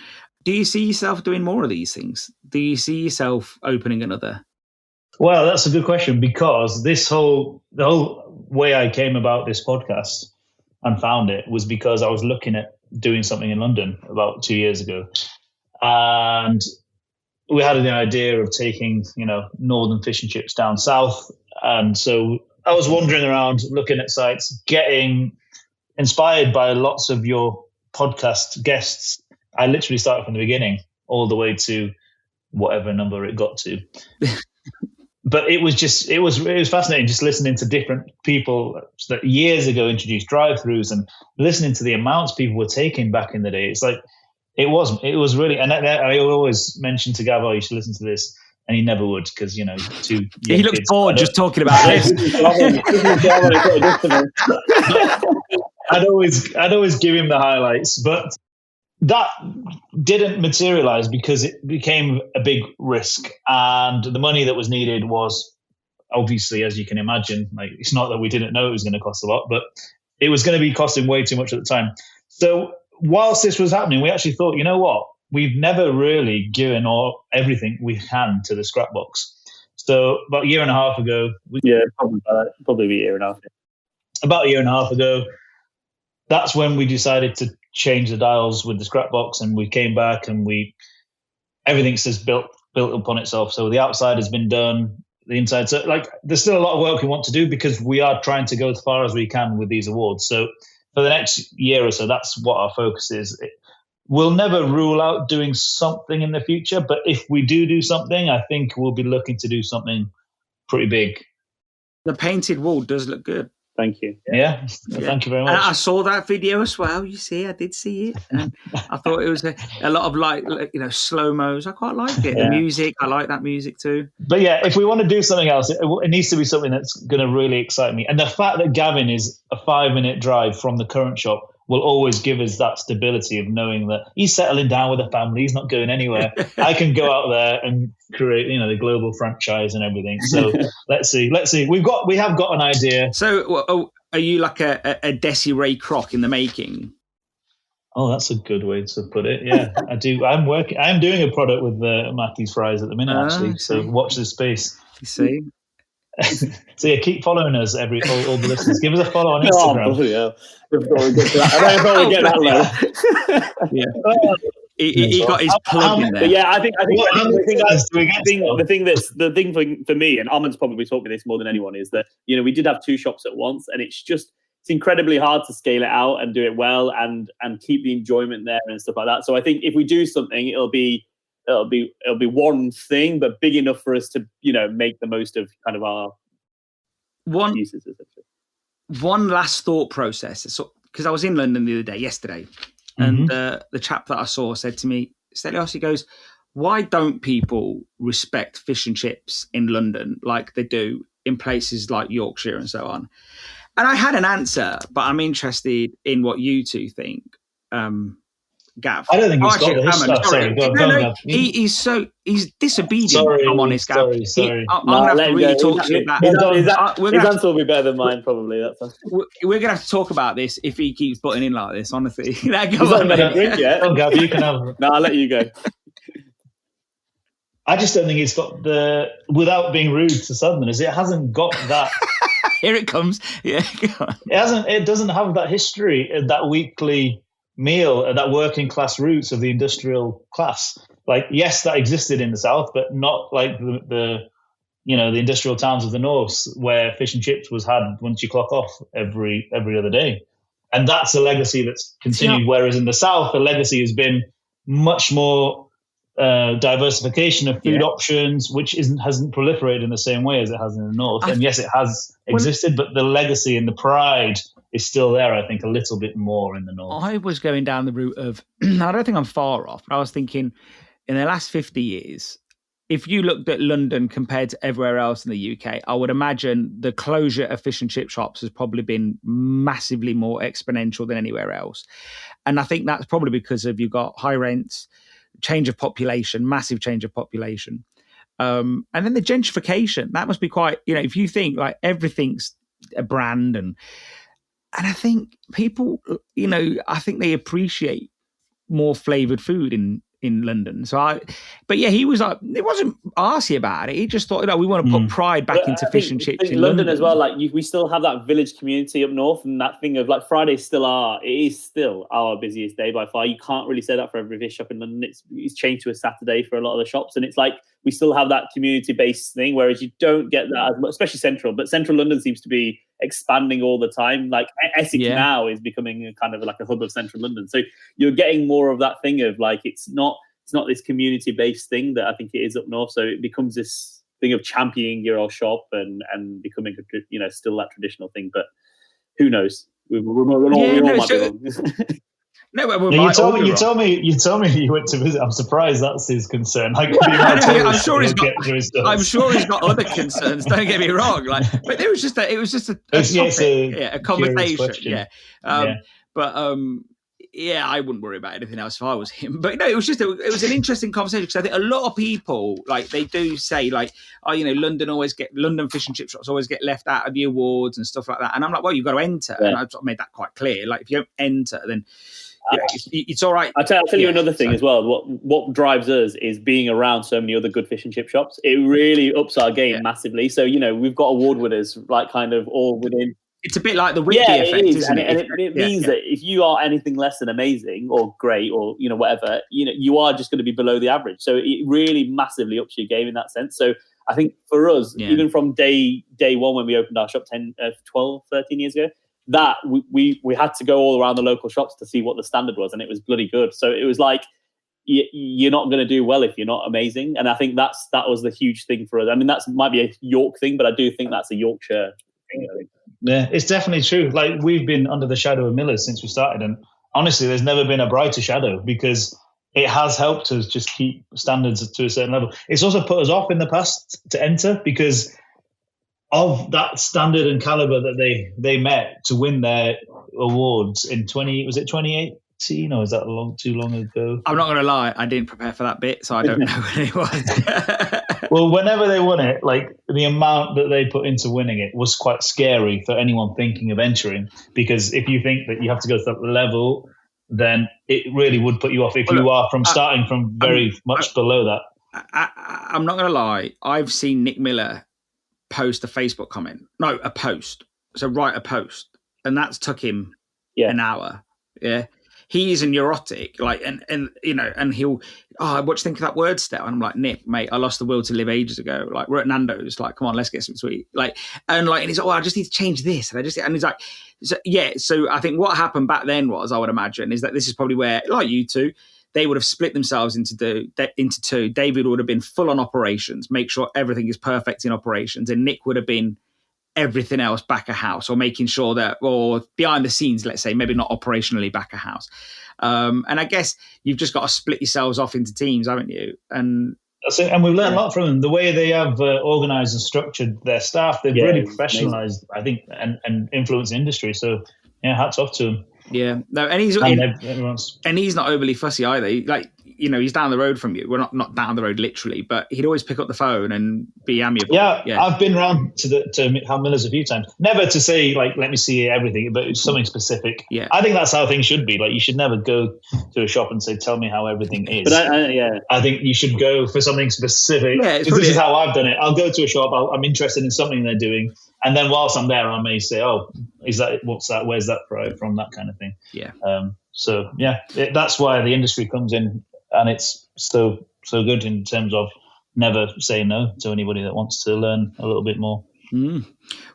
Do you see yourself doing more of these things? Do you see yourself opening another? Well, that's a good question, because the whole way I came about this podcast and found it was because I was looking at doing something in London about 2 years ago. And we had the idea of taking, you know, northern fish and chips down south. And so I was wandering around, looking at sites, getting inspired by lots of your podcast guests. I literally started from the beginning all the way to whatever number it got to. but it was fascinating just listening to different people that years ago introduced drive-throughs and listening to the amounts people were taking back in the day. It's like it was really, and I always mention to Gav, you should listen to this, and he never would because too young he looks kids. bored just talking about this. I'd always give him the highlights, but that didn't materialize because it became a big risk, and the money that was needed was obviously, as you can imagine, like it's not that we didn't know it was going to cost a lot, but it was going to be costing way too much at the time. So whilst this was happening, we actually thought, you know what? We've never really given everything we can to the scrap box. So about a year and a half ago, probably a year and a half. About a year and a half ago, that's when we decided to change the dials with the scrap box, and we came back and everything's just built upon itself. So the outside has been done, the inside. So like there's still a lot of work we want to do because we are trying to go as far as we can with these awards. So for the next year or so, that's what our focus is. We'll never rule out doing something in the future, but if we do something, I think we'll be looking to do something pretty big. The painted wall does look good. Thank you. Yeah. Thank you very much. And I saw that video as well. You see, I did see it, and I thought it was a lot of slow mos. I quite liked it. Yeah. The music, I like that music too. But yeah, if we want to do something else, it needs to be something that's going to really excite me. And the fact that Gavin is a 5-minute drive from the current shop will always give us that stability of knowing that he's settling down with a family. He's not going anywhere. I can go out there and create, the global franchise and everything. So let's see. We have got an idea. So are you like a Dhesi Ray Kroc in the making? Oh, that's a good way to put it. Yeah, I do. I'm doing a product with Matthew's Fries at the minute, actually. So watch this space. You see. So yeah, keep following us, all the listeners. Give us a follow on Instagram. Oh, yeah. I don't know if we get that low. Yeah. He got his plug in there. But yeah, I think the thing for me, and Aman's probably taught me this more than anyone, is that we did have 2 shops at once, and it's incredibly hard to scale it out and do it well and keep the enjoyment there and stuff like that. So I think if we do something, it'll be one thing, but big enough for us to make the most of kind of our uses. One last thought process. So because I was in London the other day, yesterday, and the chap that I saw said to me, Stelios, he goes, "Why don't people respect fish and chips in London like they do in places like Yorkshire and so on?" And I had an answer, but I'm interested in what you two think. Gav. I don't think he's got this. Sorry, go on. He's disobedient. Sorry, I'm honest, Gav. Sorry. I'm going to have to really talk to you about his answer will be better than mine, probably. We're going to have to talk about this if he keeps butting in like this, honestly. He's not had a drink yet. Gav, you can have it. No, I'll let you go. I just don't think it's got without being rude to Southerners, it hasn't got that. Here it comes. Yeah, It doesn't have that history, that weekly meal, that working class roots of the industrial class. Like, yes, that existed in the South, but not like the industrial towns of the North, where fish and chips was had once you clock off every other day. And that's a legacy that's continued. Yeah. Whereas in the South, the legacy has been much more diversification of food options, which hasn't proliferated in the same way as it has in the North. And yes, it has existed, but the legacy and the pride is still there, I think, a little bit more in the North. I was going down the route of, I don't think I'm far off, but I was thinking in the last 50 years, if you looked at London compared to everywhere else in the UK, I would imagine the closure of fish and chip shops has probably been massively more exponential than anywhere else. And I think that's probably because you've got high rents, change of population, massive change of population. And then the gentrification, that must be quite, if you think like everything's a brand and I think people, I think they appreciate more flavoured food in London. But he was like, it wasn't arsey about it. He just thought, we want to put pride back into fish and chips in London as well. Like we still have that village community up north, and that thing of like Fridays it is still our busiest day by far. You can't really say that for every fish shop in London. It's changed to a Saturday for a lot of the shops, and it's like we still have that community-based thing, whereas you don't get that as much, especially Central. But Central London seems to be expanding all the time. Like Essex now is becoming a kind of like a hub of Central London. So you're getting more of that thing of like it's not this community-based thing that I think it is up north. So it becomes this thing of championing your old shop and becoming still that traditional thing. But who knows? We all might be wrong. No, you told me you went to visit. I'm surprised that's his concern. I'm sure he's got other concerns. Don't get me wrong. But it was just a conversation. I wouldn't worry about anything else if I was him. But no, it was an interesting conversation because I think a lot of people they do say London fish and chip shops always get left out of the awards and stuff like that. And I'm like, well, you've got to enter, and I've made that quite clear. Like if you don't enter, then it's all right. I'll tell you another thing as well. What drives us is being around so many other good fish and chip shops. It really ups our game massively. So we've got award winners kind of all within. It's a bit like the Wiki effect, isn't it? And it means that if you are anything less than amazing or great or whatever, you are just going to be below the average. So it really massively ups your game in that sense. So I think for us, even from day one when we opened our shop 12, 13 years ago, that we had to go all around the local shops to see what the standard was, and it was bloody good. So it was like you're not going to do well if you're not amazing. And I think that was the huge thing for us. I mean, that might be a York thing, but I do think that's a Yorkshire thing, I think. Yeah, it's definitely true. Like we've been under the shadow of Miller's since we started, and honestly, there's never been a brighter shadow because it has helped us just keep standards to a certain level. It's also put us off in the past to enter because of that standard and caliber that they met to win their awards in 2018 or is that too long ago? I'm not going to lie, I didn't prepare for that bit, so I don't know when it was. Well, whenever they won it, like the amount that they put into winning it was quite scary for anyone thinking of entering, because if you think that you have to go to that level, then it really would put you off if you are starting from very much below that. I'm not going to lie, I've seen Nick Miller post a Facebook comment. No, a post. So write a post. And that's took him an hour. Yeah. He is a neurotic, and he'll, what do you think of that word step? And I'm like, Nick, mate, I lost the will to live ages ago. Like, we're at Nando's, like, come on, let's get some sweet. And he's like, I just need to change this. And he's like, so I think what happened back then was, I would imagine, is that this is probably where, like you two, they would have split themselves into two. David would have been full on operations, make sure everything is perfect in operations. And Nick would have been everything else back of house, or making sure that, or behind the scenes, let's say, maybe not operationally back of house. And I guess you've just got to split yourselves off into teams, haven't you? And that's it. And we've learned a lot from them. The way they have organised and structured their staff, they've really professionalised, I think, and influenced the industry. So, hats off to them. Yeah, no, and he's not overly fussy either. He's down the road from you. We're not down the road literally, but he'd always pick up the phone and be amiable. Yeah. I've been round to Hal Miller's a few times. Never to say let me see everything, but it's something specific. Yeah, I think that's how things should be. Like, you should never go to a shop and say, "Tell me how everything is." But I think you should go for something specific. Yeah, this is how I've done it. I'll go to a shop. I'm interested in something they're doing. And then whilst I'm there, I may say, what's that? Where's that from? That kind of thing. Yeah. That's why the industry comes in, and it's so good in terms of never say no to anybody that wants to learn a little bit more. Mm.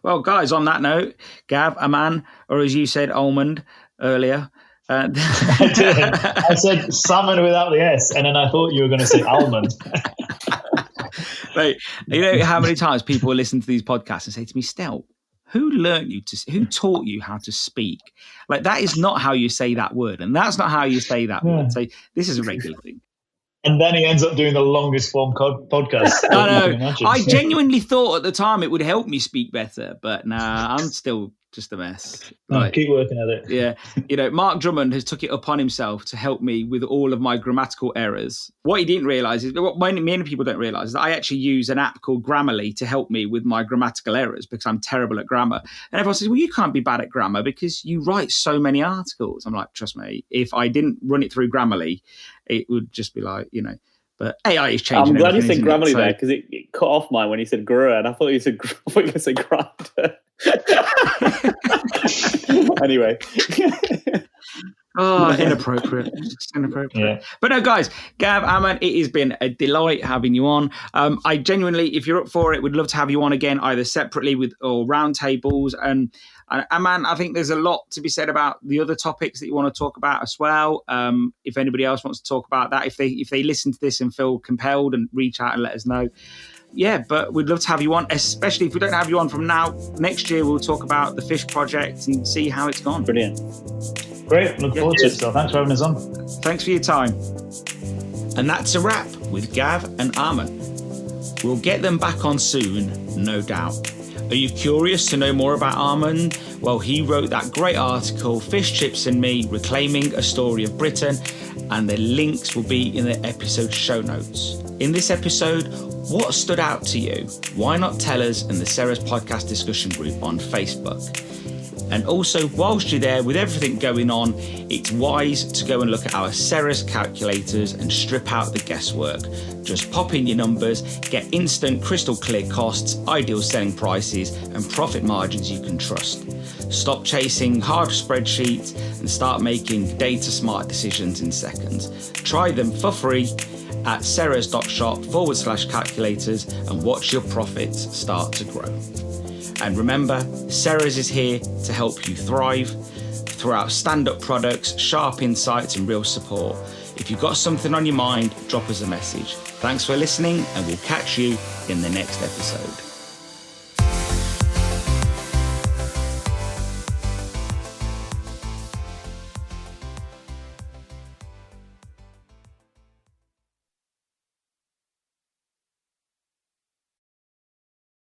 Well, guys, on that note, Gav, Aman, or as you said, almond earlier. I did. I said salmon without the S, and then I thought you were going to say almond. Right. You know how many times people listen to these podcasts and say to me, Stel, who taught you how to speak? Like, that is not how you say that word. And that's not how you say that word. So this is a regular thing. And then he ends up doing the longest form podcast. I know. I genuinely thought at the time it would help me speak better, but nah, I'm still just a mess. Keep working at it. Yeah. Mark Drummond has took it upon himself to help me with all of my grammatical errors. What he didn't realise is, what many people don't realise, is that I actually use an app called Grammarly to help me with my grammatical errors because I'm terrible at grammar. And everyone says, well, you can't be bad at grammar because you write so many articles. I'm like, trust me, if I didn't run it through Grammarly, it would just be like, But AI is changing. I'm glad you said Grammarly there, because it cut off mine when he said Grua, and I thought you said grinder. Anyway. Inappropriate. Just inappropriate. Yeah. But no, guys, Gav, Aman, it has been a delight having you on. I genuinely, if you're up for it, would love to have you on again, either separately or round tables. And Aman, I think there's a lot to be said about the other topics that you want to talk about as well. If anybody else wants to talk about that, if they listen to this and feel compelled, and reach out and let us know. but we'd love to have you on, especially if we don't have you on from now. Next year, we'll talk about the fish project and see how it's gone. Brilliant. Great. Look forward to it. So thanks for having us on. Thanks for your time. And that's a wrap with Gav and Aman. We'll get them back on soon, no doubt. Are you curious to know more about Aman? Well, he wrote that great article, Fish, Chips and Me, Reclaiming a Story of Britain, and the links will be in the episode show notes. In this episode, what stood out to you? Why not tell us in the Ceres podcast discussion group on Facebook? And also, whilst you're there with everything going on, it's wise to go and look at our Ceres calculators and strip out the guesswork. Just pop in your numbers, get instant crystal clear costs, ideal selling prices and profit margins you can trust. Stop chasing hard spreadsheets and start making data smart decisions in seconds. Try them for free at ceres.shop/calculators and watch your profits start to grow. And remember, Ceres is here to help you thrive through our stand-up products, sharp insights and real support. If you've got something on your mind, drop us a message. Thanks for listening and we'll catch you in the next episode.